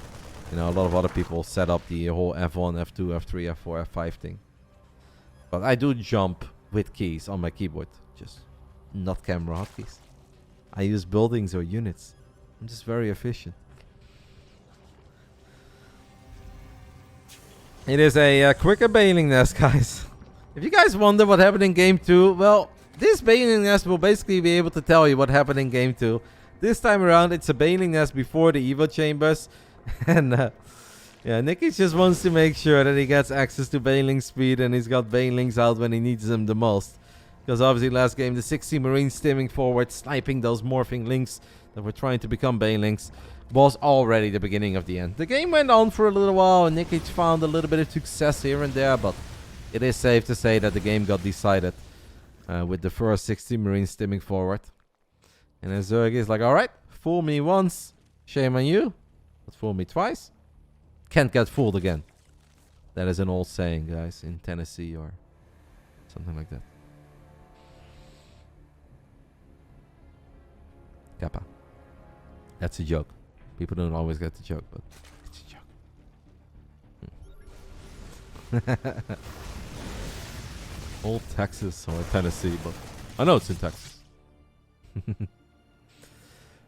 you know, a lot of other people set up the whole F1, F2, F3, F4, F5 thing. But I do jump with keys on my keyboard, just not camera hotkeys. I use buildings or units. I'm just very efficient. It is a quicker bailing nest, guys. If you guys wonder what happened in game 2, well, this bailing nest will basically be able to tell you what happened in game 2. This time around, it's a bailing nest before the Evo chambers. And yeah, Nikich just wants to make sure that he gets access to bailing speed and he's got bailings out when he needs them the most. Because obviously last game, the 60 Marines stimming forward, sniping those morphing links that were trying to become bailings, was already the beginning of the end. The game went on for a little while and Nikich found a little bit of success here and there, but it is safe to say that the game got decided with the first 60 Marines stimming forward. And then Zerg is like, alright, fool me once, shame on you, but fool me twice. Can't get fooled again. That is an old saying, guys, in Tennessee or something like that. Kappa. That's a joke. People don't always get the joke, but it's a joke. Old Texas or Tennessee, but I know it's in Texas.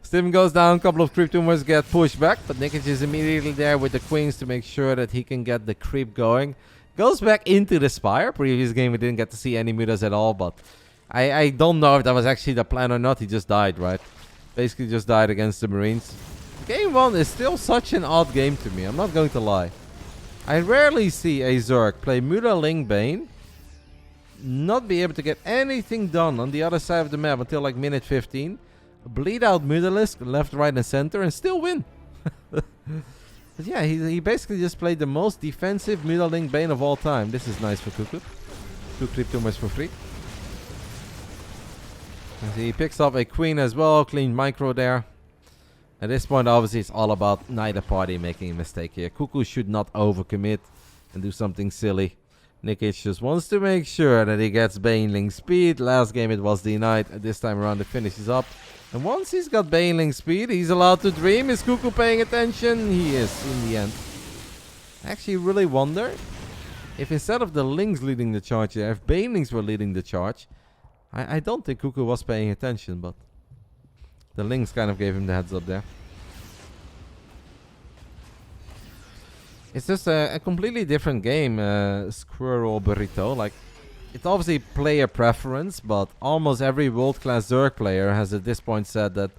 Stim goes down, a couple of creep tumors get pushed back, but Nikich is immediately there with the queens to make sure that he can get the creep going. Goes back into the spire. Previous game we didn't get to see any mutas at all, but I don't know if that was actually the plan or not. He just died, right? Basically just died against the Marines. Game 1 is still such an odd game to me, I'm not going to lie. I rarely see a Zerg play Muta Ling Bane, not be able to get anything done on the other side of the map until like minute 15. Bleed out Mutalisk left, right, and center and still win. But yeah, he basically just played the most defensive Mutaling Bane of all time. This is nice for CuKu. 2 creep tumors for free. And he picks up a queen as well. Clean micro there. At this point, obviously, it's all about neither party making a mistake here. CuKu should not overcommit and do something silly. Nikich just wants to make sure that he gets Baneling speed. Last game it was denied. This time around it finishes up. And once he's got Baneling speed, he's allowed to dream. Is CuKu paying attention? He is, in the end. I actually really wonder if instead of the Lings leading the charge here, if Banelings were leading the charge. I don't think CuKu was paying attention, but the Lings kind of gave him the heads up there. It's just a completely different game, Squirrel Burrito. Like, it's obviously player preference, but almost every world-class Zerg player has at this point said that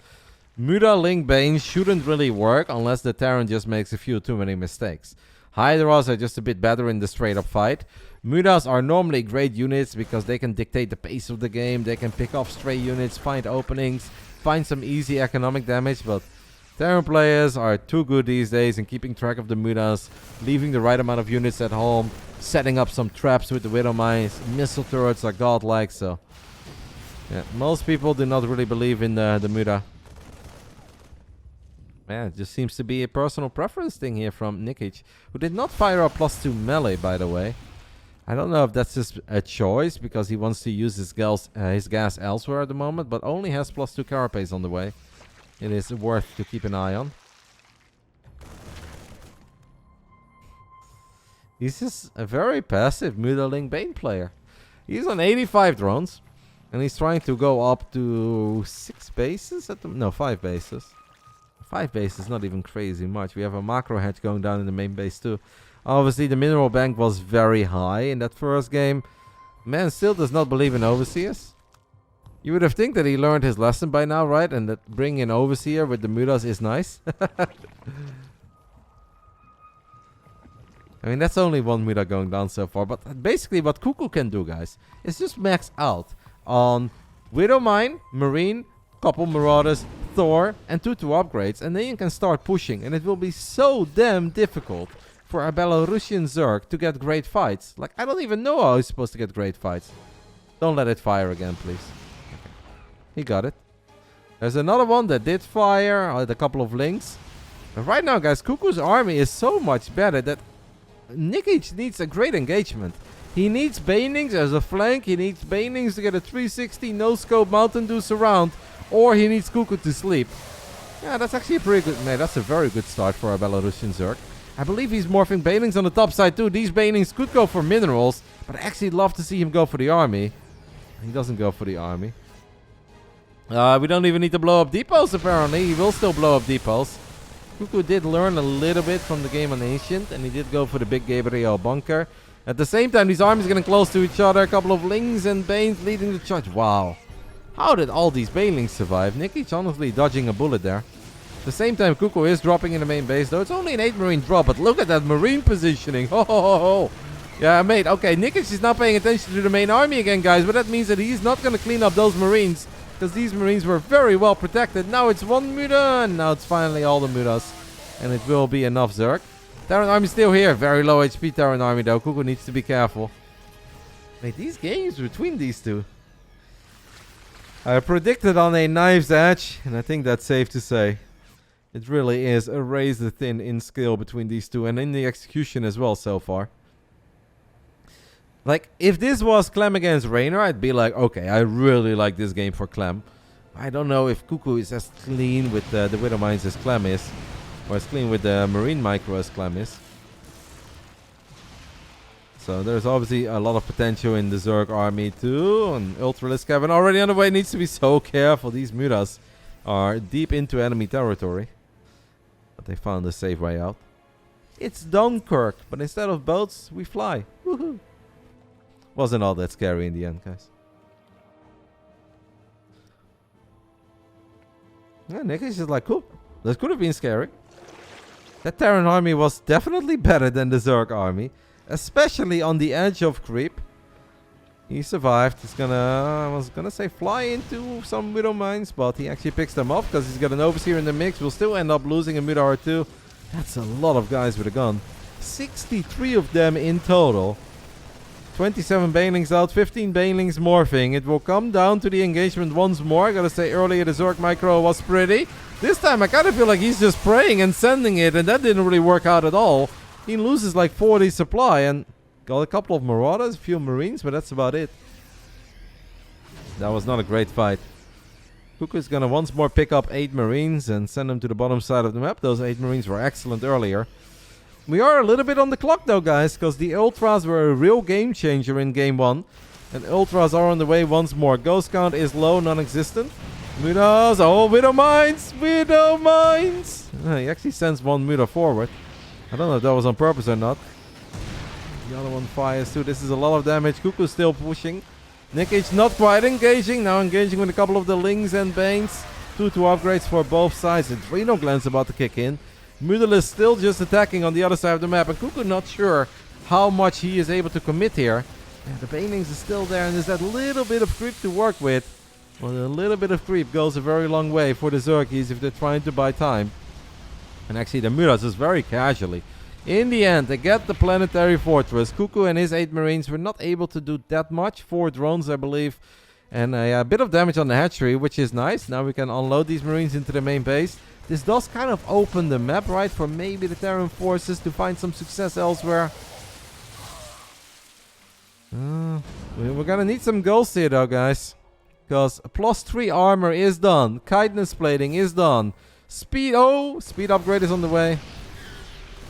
Muta Ling Bane shouldn't really work unless the Terran just makes a few too many mistakes. Hydras are just a bit better in the straight-up fight. Mutas are normally great units because they can dictate the pace of the game. They can pick off stray units, find openings, find some easy economic damage, but Terran players are too good these days in keeping track of the mutas, leaving the right amount of units at home, setting up some traps with the Widow Mines. Missile turrets are godlike, so yeah, most people do not really believe in the muta. Yeah, it just seems to be a personal preference thing here from Nikich, who did not fire a +2 melee, by the way. I don't know if that's just a choice because he wants to use his gas elsewhere at the moment, but only has +2 carapace on the way. It is worth to keep an eye on. He's just a very passive Mutaling Bane player. He's on 85 drones, and he's trying to go up to 6 bases at the... No, 5 bases. 5 base is not even crazy much. We have a macro hedge going down in the main base too. Obviously, the mineral bank was very high in that first game. Man still does not believe in overseers. You would have think that he learned his lesson by now, right? And that bringing an overseer with the mutas is nice. I mean, that's only one muta going down so far. But basically what CuKu can do, guys, is just max out on Widowmine, Marine, couple Marauders, Thor, and 2 upgrades. And then you can start pushing. And it will be so damn difficult for a Belarusian Zerg to get great fights. Like, I don't even know how he's supposed to get great fights. Don't let it fire again, please. Okay. He got it. There's another one that did fire at a couple of links. But right now, guys, CuKu's army is so much better that Nikich needs a great engagement. He needs Banings as a flank. He needs Banings to get a 360 no-scope Mountain Dew surround. Or he needs CuKu to sleep. Yeah, that's actually a pretty good... Man, that's a very good start for a Belarusian Zerg. I believe he's morphing Banings on the top side too. These Banings could go for minerals. But I actually love to see him go for the army. He doesn't go for the army. We don't even need to blow up depots apparently. He will still blow up depots. CuKu did learn a little bit from the game on Ancient. And he did go for the big Gabriel bunker. At the same time, these armies getting close to each other. A couple of Lings and Banes leading the charge. Wow. How did all these Banelings survive? Nikich honestly dodging a bullet there. At the same time, CuKu is dropping in the main base, though. It's only an 8 Marine drop, but look at that Marine positioning. Ho, ho, ho, ho. Yeah, mate. Okay, Nikich is not paying attention to the main army again, guys. But that means that he's not going to clean up those Marines. Because these Marines were very well protected. Now it's 1 muta, and now it's finally all the mutas. And it will be enough Zerg. Terran army still here. Very low HP Terran army, though. CuKu needs to be careful. Mate, these games between these two. I predicted on a knife's edge, and I think that's safe to say. It really is a razor thin in skill between these two, and in the execution as well so far. Like, if this was Clem against Raynor, I'd be like, okay, I really like this game for Clem. I don't know if CuKu is as clean with the Widow Mines as Clem is, or as clean with the Marine Micro as Clem is. So there's obviously a lot of potential in the Zerg army too. And Ultralisk Kevin already on the way, needs to be so careful. These mutas are deep into enemy territory. But they found a safe way out. It's Dunkirk, but instead of boats, we fly. Woohoo! Wasn't all that scary in the end, guys. Yeah, Nikich is like, cool. That could have been scary. That Terran army was definitely better than the Zerg army. Especially on the edge of creep. He survived. He's gonna... I was gonna say fly into some Widow Mines, but he actually picks them off because he's got an Overseer in the mix. We'll still end up losing a Muta R2. That's a lot of guys with a gun. 63 of them in total. 27 Banelings out, 15 Banelings morphing. It will come down to the engagement once more. I gotta say, earlier the Zerg Micro was pretty. This time I kind of feel like he's just praying and sending it, and that didn't really work out at all. He loses like 40 supply and got a couple of Marauders, a few Marines, but that's about it. That was not a great fight. CuKu is gonna once more pick up 8 Marines and send them to the bottom side of the map. Those 8 Marines were excellent earlier. We are a little bit on the clock though, guys, because the Ultras were a real game changer in game 1. And Ultras are on the way once more. Ghost count is low, non-existent. Mutas, oh, Widow Mines! Widow Mines! He actually sends one Muta forward. I don't know if that was on purpose or not. The other one fires too. This is a lot of damage. CuKu still pushing. Nikich not quite engaging. Now engaging with a couple of the Lings and Banes. 2 upgrades for both sides. And Reno Glenn's about to kick in. Mutalisk still just attacking on the other side of the map. And CuKu not sure how much he is able to commit here. Yeah, the Banelings is still there. And there's that little bit of creep to work with. Well, a little bit of creep goes a very long way for the Zergies if they're trying to buy time. And actually the Mutas is very casually. In the end, they get the planetary fortress. CuKu and his 8 Marines were not able to do that much. 4 drones, I believe. And a bit of damage on the hatchery, which is nice. Now we can unload these Marines into the main base. This does kind of open the map, right? For maybe the Terran forces to find some success elsewhere. We're gonna need some ghosts here though, guys. Because +3 armor is done. Kindness plating is done. Speed upgrade is on the way.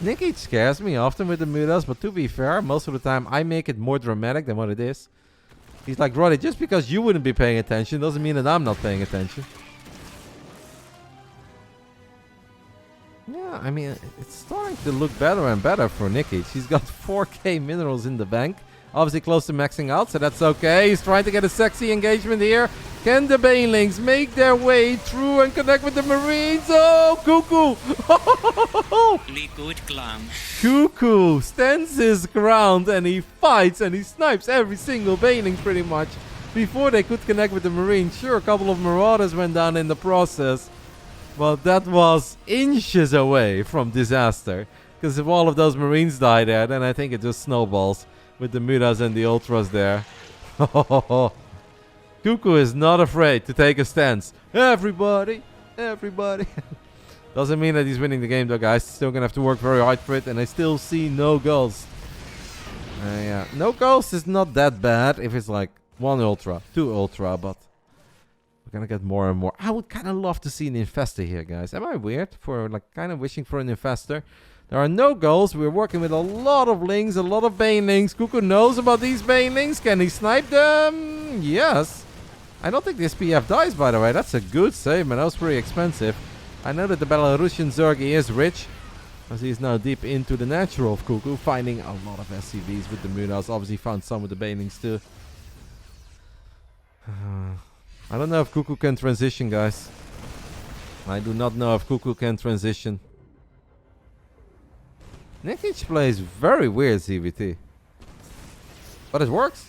Nikich scares me often with the mutas, but to be fair, most of the time I make it more dramatic than what it is. He's like, Roddy, just because you wouldn't be paying attention doesn't mean that I'm not paying attention. Yeah, I mean, it's starting to look better and better for Nikich. He's got 4k minerals in the bank. Obviously close to maxing out, so that's okay. He's trying to get a sexy engagement here. Can the Banelings make their way through and connect with the Marines? Oh, CuKu! Liquid clan. CuKu stands his ground and he fights and he snipes every single Baneling pretty much before they could connect with the Marines. Sure, a couple of Marauders went down in the process, but that was inches away from disaster. Because if all of those Marines die there, then I think it just snowballs with the Mutas and the Ultras there. CuKu is not afraid to take a stance. Everybody, everybody. Doesn't mean that he's winning the game though, guys. Still gonna have to work very hard for it, and I still see no goals. Yeah, no goals is not that bad if it's like 1 Ultra, 2 Ultra, but we're gonna get more and more. I would kind of love to see an Infestor here, guys. Am I weird for like kind of wishing for an Infestor? There are no goals. We're working with a lot of Lings, a lot of Banelings. CuKu knows about these Banelings. Can he snipe them? Yes. I don't think this PF dies, by the way. That's a good save, man. That was pretty expensive. I know that the Belarusian Zerg is rich, as he's now deep into the natural of CuKu, finding a lot of SCVs with the Mutas. Obviously found some with the Banelings too. I don't know if CuKu can transition, guys. I do not know if CuKu can transition. Nikich plays very weird CVT. But it works.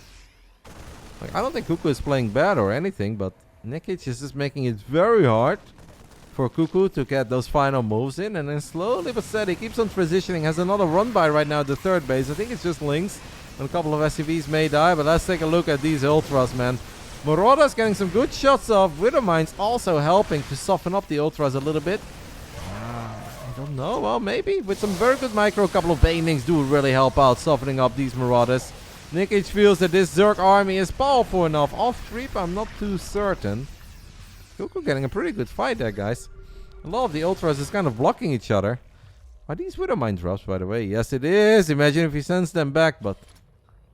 Like, I don't think CuKu is playing bad or anything, but Nikich is just making it very hard for CuKu to get those final moves in, and then slowly but steady keeps on transitioning. Has another run by right now at the third base. I think it's just Lynx, and a couple of SCVs may die, but let's take a look at these Ultras, man. Marauder's getting some good shots off. Widowmines also helping to soften up the Ultras a little bit. I don't know. Well, maybe with some very good micro, a couple of Banelings do really help out softening up these Marauders. Nikich feels that this Zerg army is powerful enough. Off creep, I'm not too certain. CuKu getting a pretty good fight there, guys. A lot of the Ultras is kind of blocking each other. Are these Widowmine drops, by the way? Yes, it is. Imagine if he sends them back, but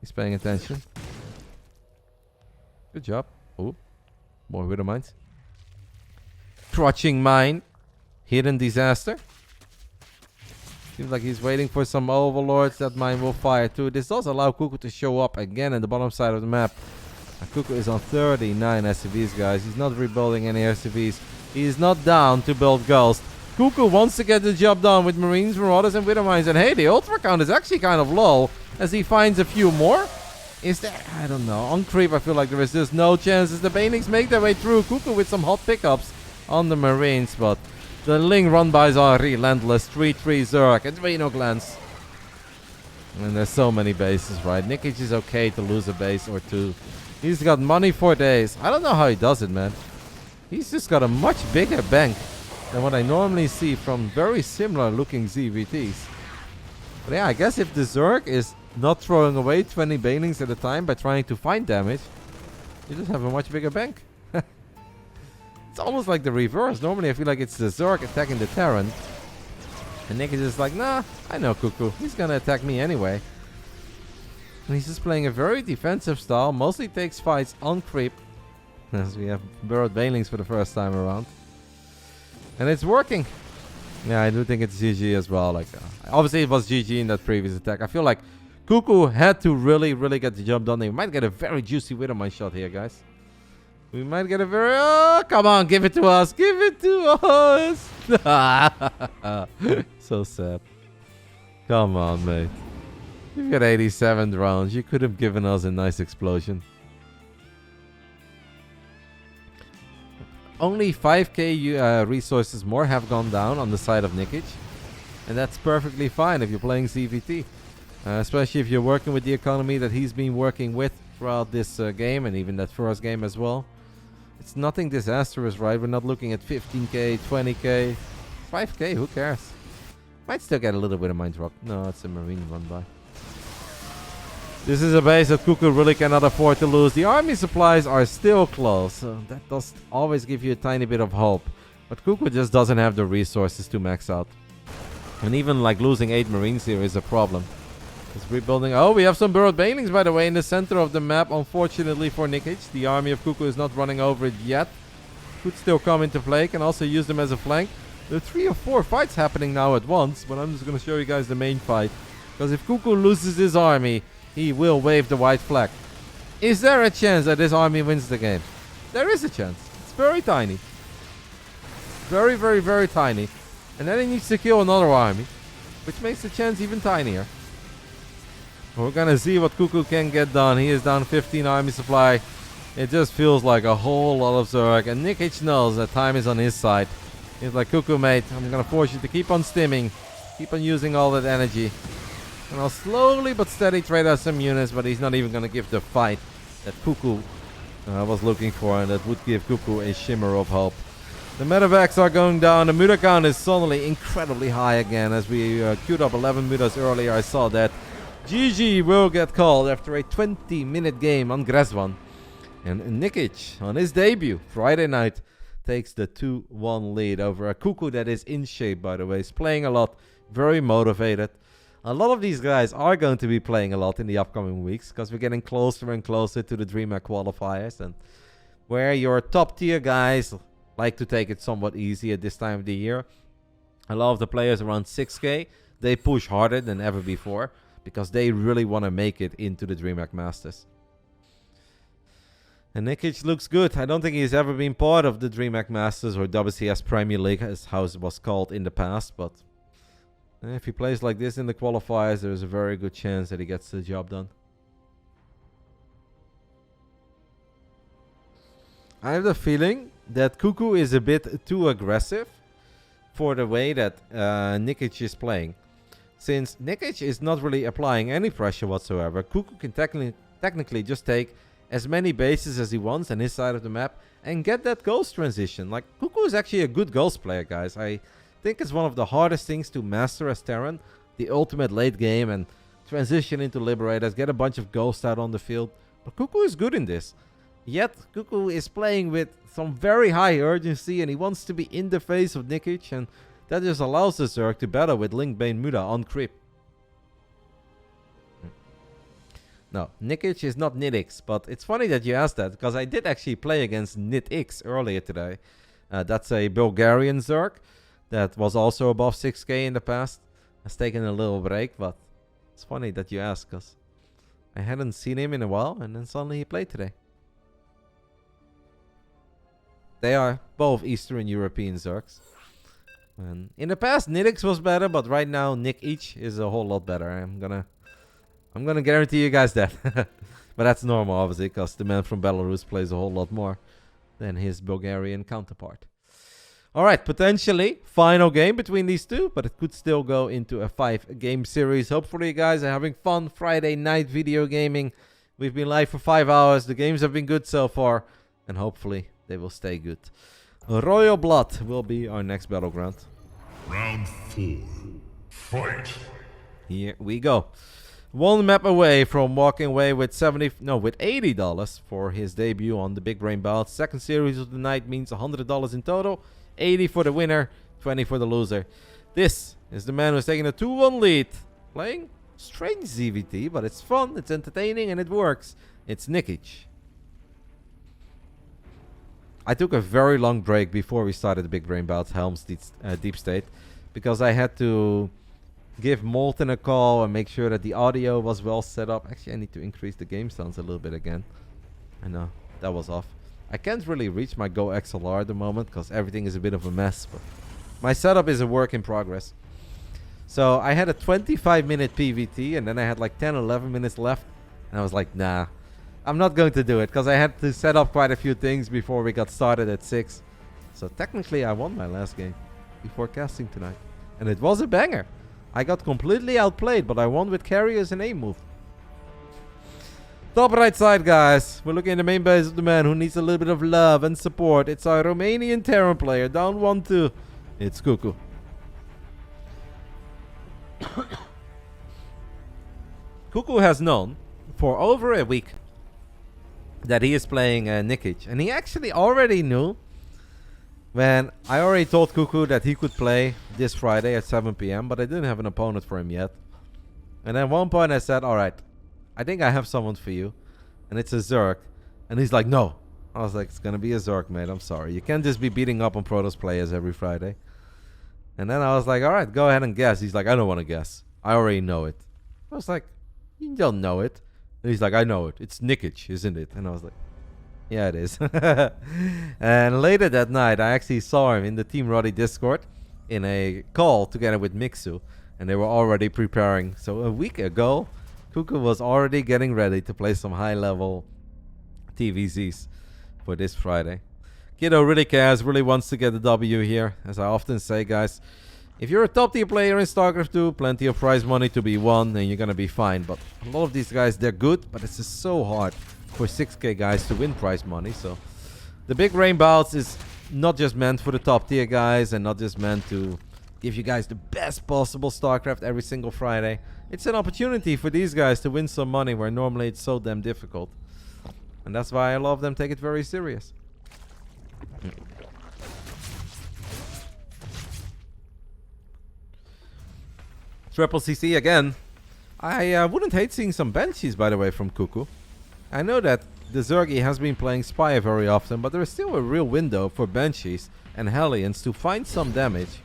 he's paying attention. Good job. Oh, more Widowmines. Crouching Mine. Hidden Disaster. Seems like he's waiting for some Overlords that mine will fire too. This does allow CuKu to show up again in the bottom side of the map. CuKu is on 39 SCVs, guys. He's not rebuilding any SCVs. He's not down to build Ghost. CuKu wants to get the job done with Marines, Marauders, and Widowmines. And hey, the Ultra count is actually kind of low as he finds a few more. Is there? I don't know. On creep, I feel like there is just no chances. The Banelings make their way through. CuKu with some hot pickups on the Marines, but the Ling run-bys are relentless. 3-3 Zerg and Reno Glance. And there's so many bases, right? Nikich is okay to lose a base or two. He's got money for days. I don't know how he does it, man. He's just got a much bigger bank than what I normally see from very similar looking ZVTs. But yeah, I guess if the Zerg is not throwing away 20 Banelings at a time by trying to find damage, you just have a much bigger bank. It's almost like the reverse. Normally I feel like it's the Zerg attacking the Terran. And Nikich is like, nah, I know CuKu. He's gonna attack me anyway. And he's just playing a very defensive style. Mostly takes fights on creep. As we have burrowed Banelings for the first time around. And it's working. Yeah, I do think it's GG as well. Like, obviously it was GG in that previous attack. I feel like CuKu had to really get the job done. We might get a very juicy Widowmine shot here, guys. We might get a very... Oh, come on, give it to us. Give it to us. So sad. Come on, mate. You've got 87 rounds. You could have given us a nice explosion. Only 5k resources more have gone down on the side of Nikich. And that's perfectly fine if you're playing CVT. Especially if you're working with the economy that he's been working with throughout this game. And even that first game as well. It's nothing disastrous, right? We're not looking at 15k, 20k. 5k, who cares? Might still get a little bit of mine drop. No, it's a Marine run by. This is a base that CuKu really cannot afford to lose. The army supplies are still close, so that does always give you a tiny bit of hope. But CuKu just doesn't have the resources to max out. And even like losing 8 Marines here is a problem. It's rebuilding. Oh, we have some burrowed Banelings, by the way, in the center of the map. Unfortunately for Nikich, the army of CuKu is not running over it yet. Could still come into play. Can also use them as a flank. There are 3 or 4 fights happening now at once, but I'm just going to show you guys the main fight. Because if CuKu loses his army, he will wave the white flag. Is there a chance that this army wins the game? There is a chance. It's very tiny. Very, very, very tiny. And then he needs to kill another army, which makes the chance even tinier. We're going to see what CuKu can get done. He is down 15 army supply. It just feels like a whole lot of Zerg. And Nikich knows that time is on his side. He's like, CuKu, mate, I'm going to force you to keep on stimming. Keep on using all that energy. And I'll slowly but steady trade out some units, but he's not even going to give the fight that CuKu was looking for, and that would give CuKu a shimmer of hope. The medevacs are going down. The muta count is suddenly incredibly high again. As we queued up 11 mutas earlier, I saw that GG will get called after a 20-minute game on Greswan. And Nikich, on his debut, Friday night, takes the 2-1 lead over a CuKu that is in shape, by the way. He's playing a lot, very motivated. A lot of these guys are going to be playing a lot in the upcoming weeks because we're getting closer and closer to the DreamHack qualifiers, and where your top tier guys like to take it somewhat easy at this time of the year. A lot of the players around 6k, they push harder than ever before because they really want to make it into the DreamHack Masters. And Nikich looks good. I don't think he's ever been part of the DreamHack Masters or WCS Premier League, as how it was called in the past. But if he plays like this in the qualifiers, there's a very good chance that he gets the job done. I have the feeling that CuKu is a bit too aggressive for the way that Nikich is playing. Since Nikich is not really applying any pressure whatsoever, CuKu can technically just take as many bases as he wants on his side of the map and get that ghost transition. Like, CuKu is actually a good ghost player, guys. I think it's one of the hardest things to master as Terran. The ultimate late game and transition into Liberators, get a bunch of ghosts out on the field. But CuKu is good in this. Yet, CuKu is playing with some very high urgency and he wants to be in the face of Nikich, and that just allows the Zerg to battle with Linkbane Muta on creep. No, Nikich is not Nitix, but it's funny that you asked that, because I did actually play against Nitix earlier today. That's a Bulgarian Zerg that was also above 6k in the past. Has taken a little break, but it's funny that you asked, because I hadn't seen him in a while, and then suddenly he played today. They are both Eastern European Zergs. And in the past, Nitix was better, but right now, Nikich is a whole lot better. I'm gonna guarantee you guys that. But that's normal, obviously, because the man from Belarus plays a whole lot more than his Bulgarian counterpart. Alright, potentially final game between these two, but it could still go into a 5-game series. Hopefully you guys are having fun Friday night video gaming. We've been live for 5 hours. The games have been good so far, and hopefully they will stay good. Royal Blood will be our next battleground. Round 4. Fight. Here we go. One map away from walking away with $80 for his debut on the Big Brain Bouts. Second series of the night means $100 in total. 80 for the winner, 20 for the loser. This is the man who's taking a 2-1 lead. Playing strange ZVT, but it's fun, it's entertaining, and it works. It's Nikich. I took a very long break before we started the Big Brain Bouts Helm's Deep State, because I had to give Molten a call and make sure that the audio was well set up. Actually, I need to increase the game sounds a little bit again. I know, that was off. I can't really reach my Go XLR at the moment because everything is a bit of a mess, but my setup is a work in progress. So I had a 25-minute PVT, and then I had like 10-11 minutes left, and I was like, nah, I'm not going to do it, because I had to set up quite a few things before we got started at 6. So technically I won my last game before casting tonight, and it was a banger. I got completely outplayed, but I won with carriers and aim move. Top right side, guys. We're looking at the main base of the man who needs a little bit of love and support. It's our Romanian Terran player, down 1-2. It's CuKu. CuKu has known for over a week that he is playing Nikich, and he actually already knew when I already told CuKu that he could play this Friday at 7 p.m, but I didn't have an opponent for him yet. And at one point I said, alright, I think I have someone for you, and it's a Zerg. And he's like, no. I was like, it's gonna be a Zerg, mate, I'm sorry. You can't just be beating up on Protoss players every Friday. And then I was like, all right, go ahead and guess. He's like, I don't want to guess. I already know it. I was like, you don't know it. And he's like, I know it. It's Nikich, isn't it? And I was like, yeah, it is. And later that night, I actually saw him in the Team Roddy Discord in a call together with Mixu. And they were already preparing. So a week ago, CuKu was already getting ready to play some high-level TVZs for this Friday. Kiddo really cares, really wants to get the W here. As I often say, guys, if you're a top-tier player in StarCraft 2, plenty of prize money to be won, and you're going to be fine. But a lot of these guys, they're good, but it's just so hard for 6k guys to win prize money. So the Big Brain Bouts is not just meant for the top-tier guys and not just meant to give you guys the best possible StarCraft every single Friday. It's an opportunity for these guys to win some money where normally it's so damn difficult. And that's why a lot of them take it very serious. Triple CC again. I wouldn't hate seeing some Banshees, by the way, from CuKu. I know that the Zergy has been playing Spire very often, but there is still a real window for Banshees and Hellions to find some damage.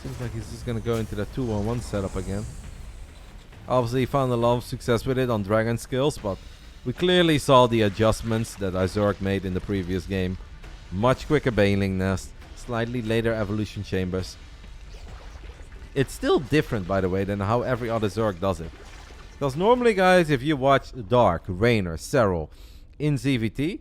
Seems like he's just going to go into that 2-1-1 setup again. Obviously, he found a lot of success with it on Dragon skills, but we clearly saw the adjustments that our Zerg made in the previous game. Much quicker Baneling Nest, slightly later Evolution Chambers. It's still different, by the way, than how every other Zerg does it. Because normally, guys, if you watch Dark, Raynor, Serral in ZVT,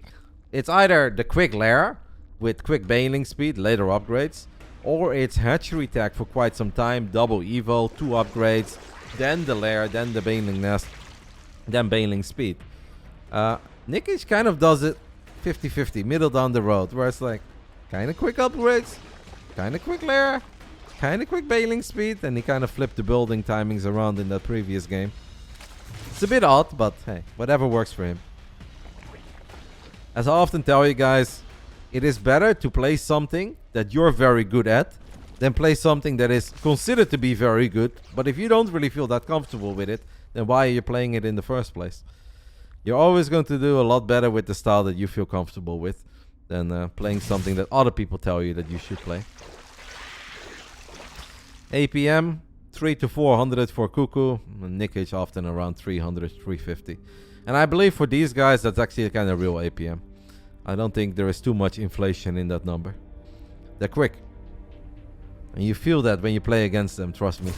it's either the quick lair with quick Baneling speed, later upgrades, or it's hatchery tag for quite some time, double evo, 2 upgrades, then the lair, then the Baneling Nest, then Baneling speed. Nikich kind of does it 50-50, middle down the road, where it's like kind of quick upgrades, kind of quick lair, kind of quick Baneling speed, and he kind of flipped the building timings around in that previous game. It's a bit odd, but hey, whatever works for him. As I often tell you guys, it is better to play something that you're very good at than play something that is considered to be very good, but if you don't really feel that comfortable with it, then why are you playing it in the first place? You're always going to do a lot better with the style that you feel comfortable with than playing something that other people tell you that you should play. APM, 300 to 400 for CuKu, and Nikich often around 300, 350. And I believe for these guys, that's actually a kind of real APM. I don't think there is too much inflation in that number. They're quick. And you feel that when you play against them, trust me.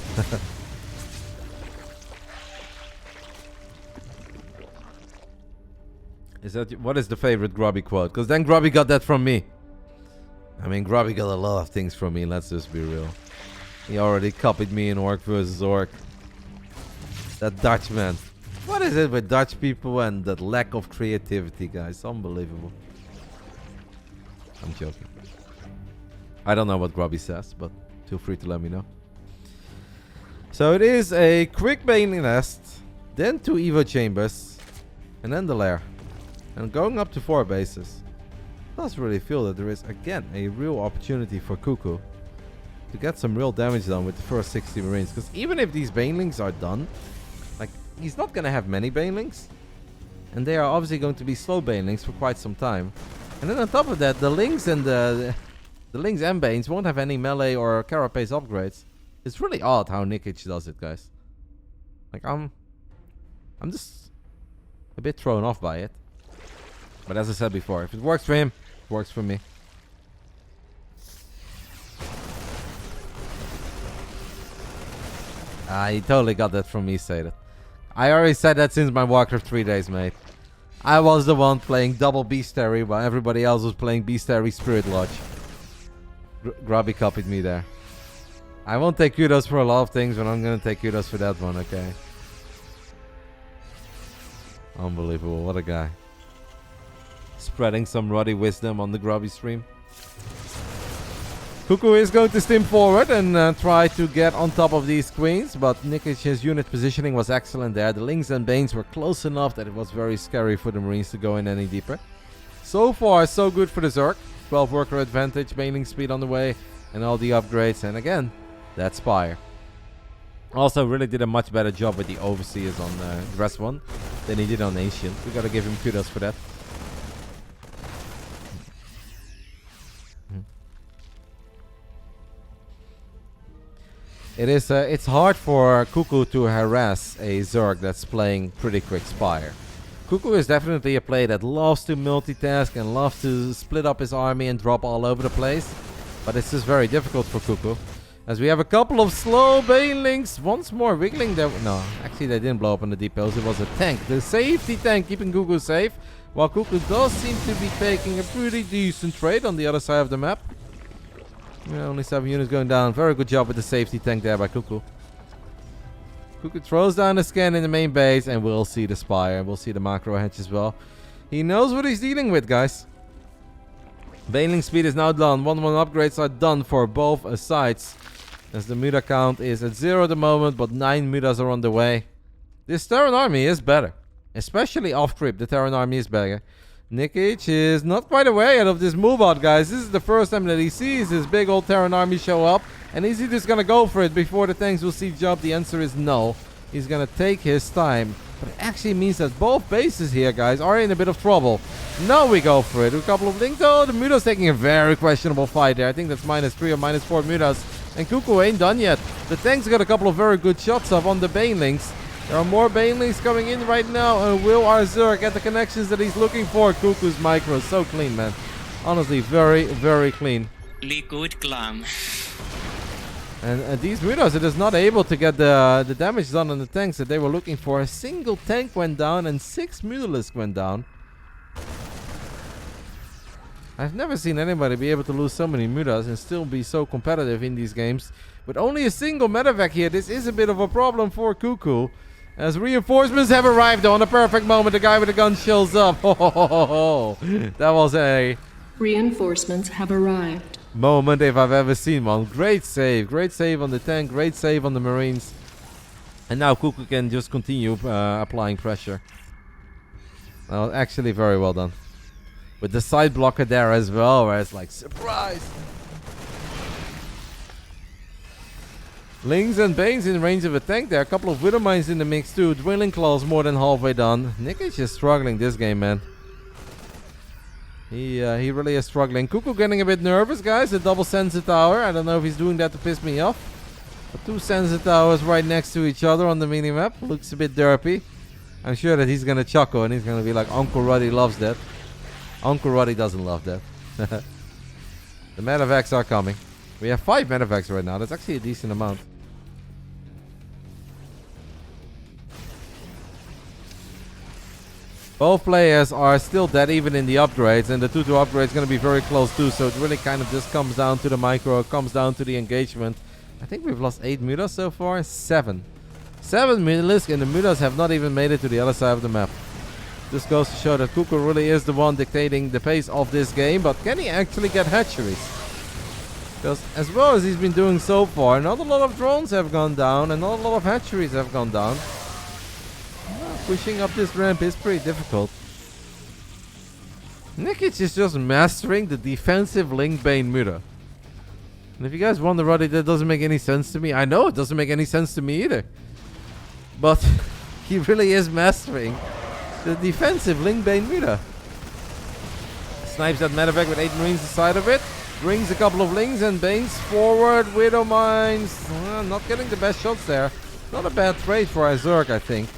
What is the favorite Grubby quote? Because then Grubby got that from me. I mean, Grubby got a lot of things from me, let's just be real. He already copied me in Orc vs. Orc. That Dutchman. What is it with Dutch people and that lack of creativity, guys? Unbelievable. I'm joking. I don't know what Grubby says, but feel free to let me know. So it is a quick Baneling Nest, then 2 Evo Chambers, and then the lair. And going up to 4 bases. It does really feel that there is, again, a real opportunity for CuKu to get some real damage done with the first 60 Marines. Because even if these Banelings are done, like, he's not going to have many Banelings. And they are obviously going to be slow Banelings for quite some time. And then on top of that, the Lings and the Lings and Banes won't have any melee or carapace upgrades. It's really odd how Nikich does it, guys. Like, I'm just a bit thrown off by it. But as I said before, if it works for him, it works for me. He totally got that from me, said it. I already said that since my Warcraft 3 days, mate. I was the one playing double Beastary while everybody else was playing Beastary Spirit Lodge. Grubby copied me there. I won't take kudos for a lot of things, but I'm gonna take kudos for that one, okay? Unbelievable, what a guy. Spreading some Roddy wisdom on the Grubby stream. CuKu is going to stim forward and try to get on top of these queens, but Nikich's unit positioning was excellent there. The Lings and Banes were close enough that it was very scary for the Marines to go in any deeper. So far, so good for the Zerg. 12 worker advantage, Baneling speed on the way, and all the upgrades. And again, that Spire. Also, really did a much better job with the Overseers on Dress 1 than he did on Ancient. We gotta give him kudos for that. It's hard for CuKu to harass a Zerg that's playing pretty quick Spire. CuKu is definitely a player that loves to multitask and loves to split up his army and drop all over the place. But it's just very difficult for CuKu. As we have a couple of slow banelings once more wiggling their... No, actually they didn't blow up on the depots. It was a tank. The safety tank keeping CuKu safe. While CuKu does seem to be taking a pretty decent trade on the other side of the map. Yeah, only 7 units going down. Very good job with the safety tank there by CuKu. CuKu throws down the scan in the main base and we'll see the Spire. We'll see the macro hedge as well. He knows what he's dealing with, guys. Baneling speed is now done. 1-1 upgrades are done for both sides. As the Muta count is at 0 at the moment, but 9 Mutas are on the way. This Terran army is better. Especially off-trip, the Terran army is better. Nikich is not quite away out of this move out, guys. This is the first time that he sees his big old Terran army show up. And is he just gonna go for it before the tanks will see job? The answer is no. He's gonna take his time. But it actually means that both bases here, guys, are in a bit of trouble. Now we go for it. A couple of links. Oh, the Muta's taking a very questionable fight there. I think that's -3 or -4 Mutas. And CuKu ain't done yet. The tanks got a couple of very good shots up on the banelings. There are more banelings coming in right now. And will our Zerg get the connections that he's looking for? CuKu's micro. So clean, man. Honestly, very, very clean. Liquid clam. And these Mutas are just not able to get the damage done on the tanks that they were looking for. A single tank went down and 6 Mutalisks went down. I've never seen anybody be able to lose so many Mutas and still be so competitive in these games. With only a single medevac here, this is a bit of a problem for CuKu. As reinforcements have arrived on a perfect moment, the guy with the gun shows up. That was a... Reinforcements have arrived. Moment if I've ever seen one. Great save on the tank, great save on the Marines. And now CuKu can just continue applying pressure. Well, actually very well done. With the side blocker there as well, where it's like, surprise! Lings and Banes in range of a tank there. A couple of Widow Mines in the mix too. Dwelling Claws more than halfway done. Nikich is struggling this game, man. He really is struggling. CuKu getting a bit nervous, guys. A double sensor tower. I don't know if he's doing that to piss me off. But 2 sensor towers right next to each other on the minimap. Looks a bit derpy. I'm sure that he's gonna chuckle and he's gonna be like, Uncle Ruddy loves that. Uncle Ruddy doesn't love that. The medevacs are coming. We have 5 medevacs right now. That's actually a decent amount. Both players are still dead even in the upgrades, and the 2-2 upgrade is going to be very close too, so it really kind of just comes down to the micro, it comes down to the engagement. I think we've lost 8 Mutas so far. 7 Mutalisks, and the Mutas have not even made it to the other side of the map. This goes to show that CuKu really is the one dictating the pace of this game, but can he actually get hatcheries? Because as well as he's been doing so far, not a lot of drones have gone down, and not a lot of hatcheries have gone down. Pushing up this ramp is pretty difficult. Nikich is just mastering the defensive Link Bane Muta. And if you guys wonder why that doesn't make any sense to me, I know it doesn't make any sense to me either. But he really is mastering the defensive Link Bane Muta. Snipes that medevac with 8 Marines inside of it. Brings a couple of Lings and Banes forward. Widow Mines. Not getting the best shots there. Not a bad trade for our Zerg, I think.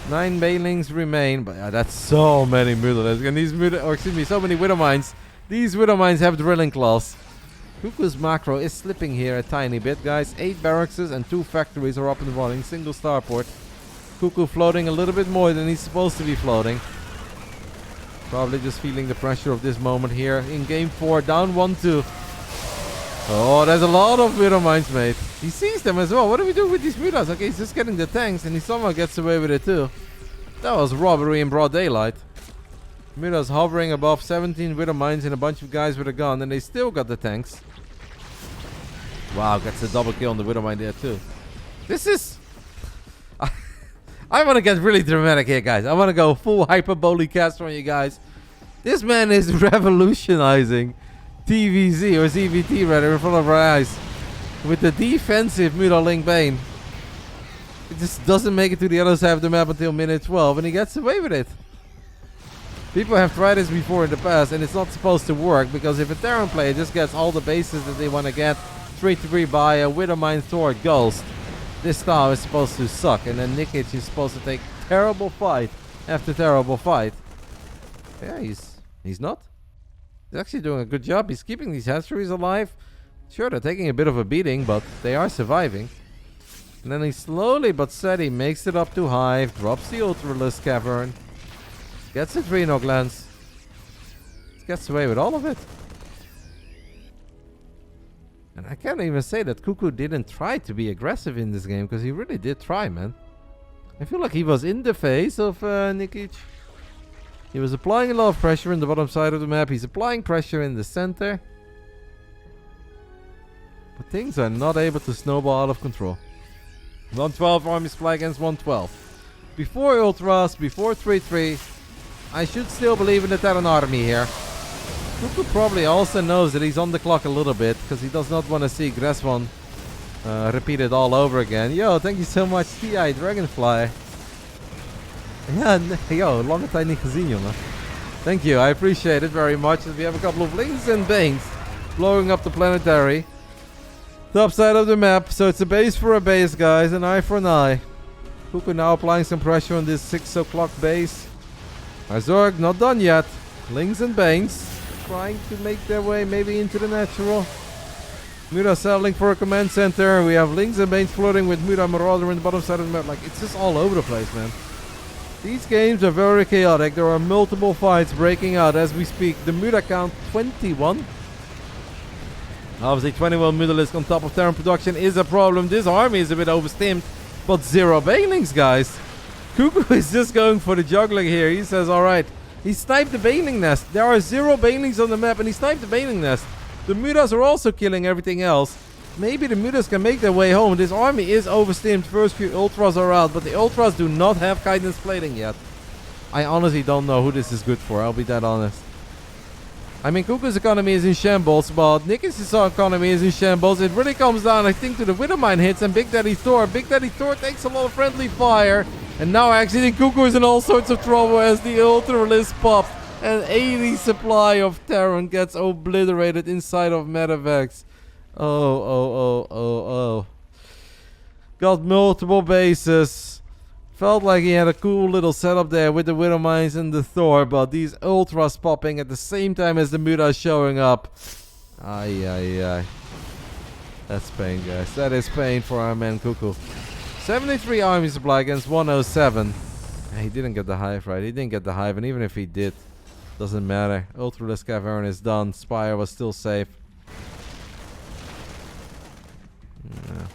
9 Banelings remain, but that's so many Mutalisks. And these so many Widow Mines. These Widow Mines have drilling claws. CuKu's macro is slipping here a tiny bit, guys. 8 barracks and 2 factories are up and running. Single starport. CuKu floating a little bit more than he's supposed to be floating. Probably just feeling the pressure of this moment here in game 4. Down 1-2. Oh, there's a lot of Widow Mines, mate. He sees them as well. What do we do with these Mutas? Okay, he's just getting the tanks and he somehow gets away with it too. That was robbery in broad daylight. Mutas hovering above 17 Widow Mines and a bunch of guys with a gun, and they still got the tanks. Wow, gets a double kill on the Widow Mine there too. This is... I want to get really dramatic here, guys. I want to go full hyperbolic cast on you guys. This man is revolutionizing TVZ or ZVT rather in front of our eyes with the defensive Muta Link Bane. It just doesn't make it to the other side of the map until minute 12 and he gets away with it. People have tried this before in the past and it's not supposed to work, because if a Terran player just gets all the bases that they want to get 3-3 by a Widowmine Thor Ghost, this style is supposed to suck. And then Nikich is supposed to take terrible fight after terrible fight. Yeah, he's not. He's actually doing a good job. He's keeping these hatcheries alive. Sure, they're taking a bit of a beating, but they are surviving. And then he slowly but steady makes it up to Hive, drops the Ultralisk Cavern, gets Adrenal Glands, gets away with all of it. And I can't even say that CuKu didn't try to be aggressive in this game, because he really did try, man. I feel like he was in the face of Nikich. He was applying a lot of pressure in the bottom side of the map. He's applying pressure in the center. But things are not able to snowball out of control. 112 armies fly against 112. Before Ultras, before 3-3, I should still believe in the Terran army here. CuKu probably also knows that he's on the clock a little bit, because he does not want to see Gresswan repeated all over again. Yo, thank you so much, TI Dragonfly. Ja, yo, lange tijd niet gezien, jongen. Thank you, I appreciate it very much. We have a couple of Lings and Banes blowing up the planetary. Top side of the map, so it's a base for a base, guys, an eye for an eye. CuKu now applying some pressure on this 6 o'clock base. Our Zerg not done yet. Lings and Banes trying to make their way maybe into the natural. Muda settling for a command center. We have Lings and Banes floating with Muda Marauder in the bottom side of the map. Like, it's just all over the place, man. These games are very chaotic. There are multiple fights breaking out as we speak. The Muda count 21. Obviously 21 Mutalisk on top of Terran production is a problem. This army is a bit overstimmed, but 0 Banelings, guys. CuKu is just going for the juggling here. He says, alright, he sniped the Baneling nest. There are 0 Banelings on the map and he sniped the Baneling nest. The Mudas are also killing everything else. Maybe the Mudas can make their way home. This army is overstimmed. First few Ultras are out, but the Ultras do not have Guidance Plating yet. I honestly don't know who this is good for. I'll be that honest. I mean, CuKu's economy is in shambles, but Nikich's economy is in shambles. It really comes down, I think, to the Widowmine hits and Big Daddy Thor. Big Daddy Thor takes a lot of friendly fire. And now I actually think CuKu is in all sorts of trouble as the Ultralisk pops. And 80 supply of Terran gets obliterated inside of Medevacs. Oh. Got multiple bases. Felt like he had a cool little setup there with the Widowmines and the Thor, but these Ultras popping at the same time as the Mudas showing up. Ay. That's pain, guys. That is pain for our man CuKu. 73 army supply against 107. He didn't get the Hive, right? He didn't get the Hive, and even if he did, doesn't matter. Ultralisk Cavern is done. Spire was still safe. Yeah.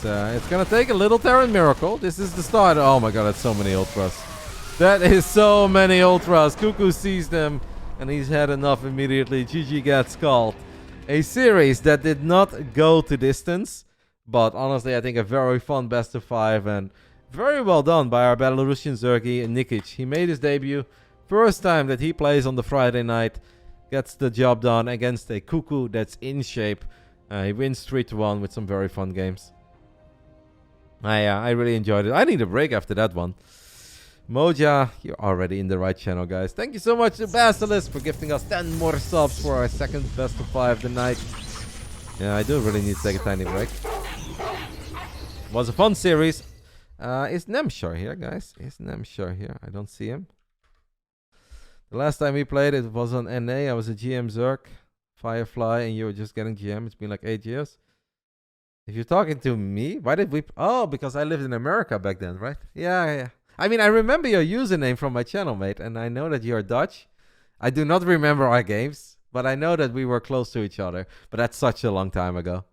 It's gonna take a little Terran miracle. This is the start. Oh my god, that's so many Ultras. That is so many Ultras. CuKu sees them, and he's had enough immediately. GG gets called. A series that did not go to distance, but honestly, I think a very fun best of 5, and very well done by our Belarusian Zergi and Nikich. He made his debut. First time that he plays on the Friday night. Gets the job done against a CuKu that's in shape. He wins 3-1 with some very fun games. I really enjoyed it. I need a break after that one. Moja, you're already in the right channel, guys. Thank you so much to Basilisk for gifting us 10 more subs for our second best of 5 of the night. Yeah, I do really need to take a tiny break. It was a fun series. Is Nemshar here, guys? Is Nemshar here? I don't see him. The last time we played it was on NA. I was a GM Zerg, Firefly, and you were just getting GM. It's been like 8 years. If you're talking to me, why did we... Oh, because I lived in America back then, right? Yeah. I mean, I remember your username from my channel, mate, and I know that you're Dutch. I do not remember our games, but I know that we were close to each other. But that's such a long time ago.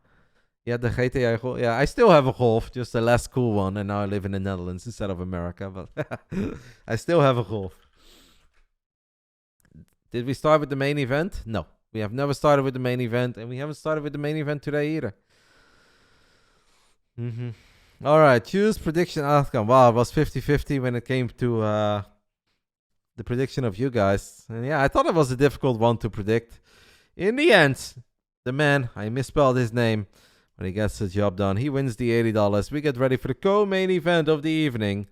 Yeah, the GTA Golf. Yeah, I still have a Golf, just a less cool one, and now I live in the Netherlands instead of America, but I still have a Golf. Did we start with the main event? No. We have never started with the main event, and we haven't started with the main event today either. Alright, choose prediction outcome. Wow, it was 50-50 when it came to the prediction of you guys. And yeah, I thought it was a difficult one to predict. In the end, the man, I misspelled his name, when he gets the job done, he wins the $80. We get ready for the co-main event of the evening.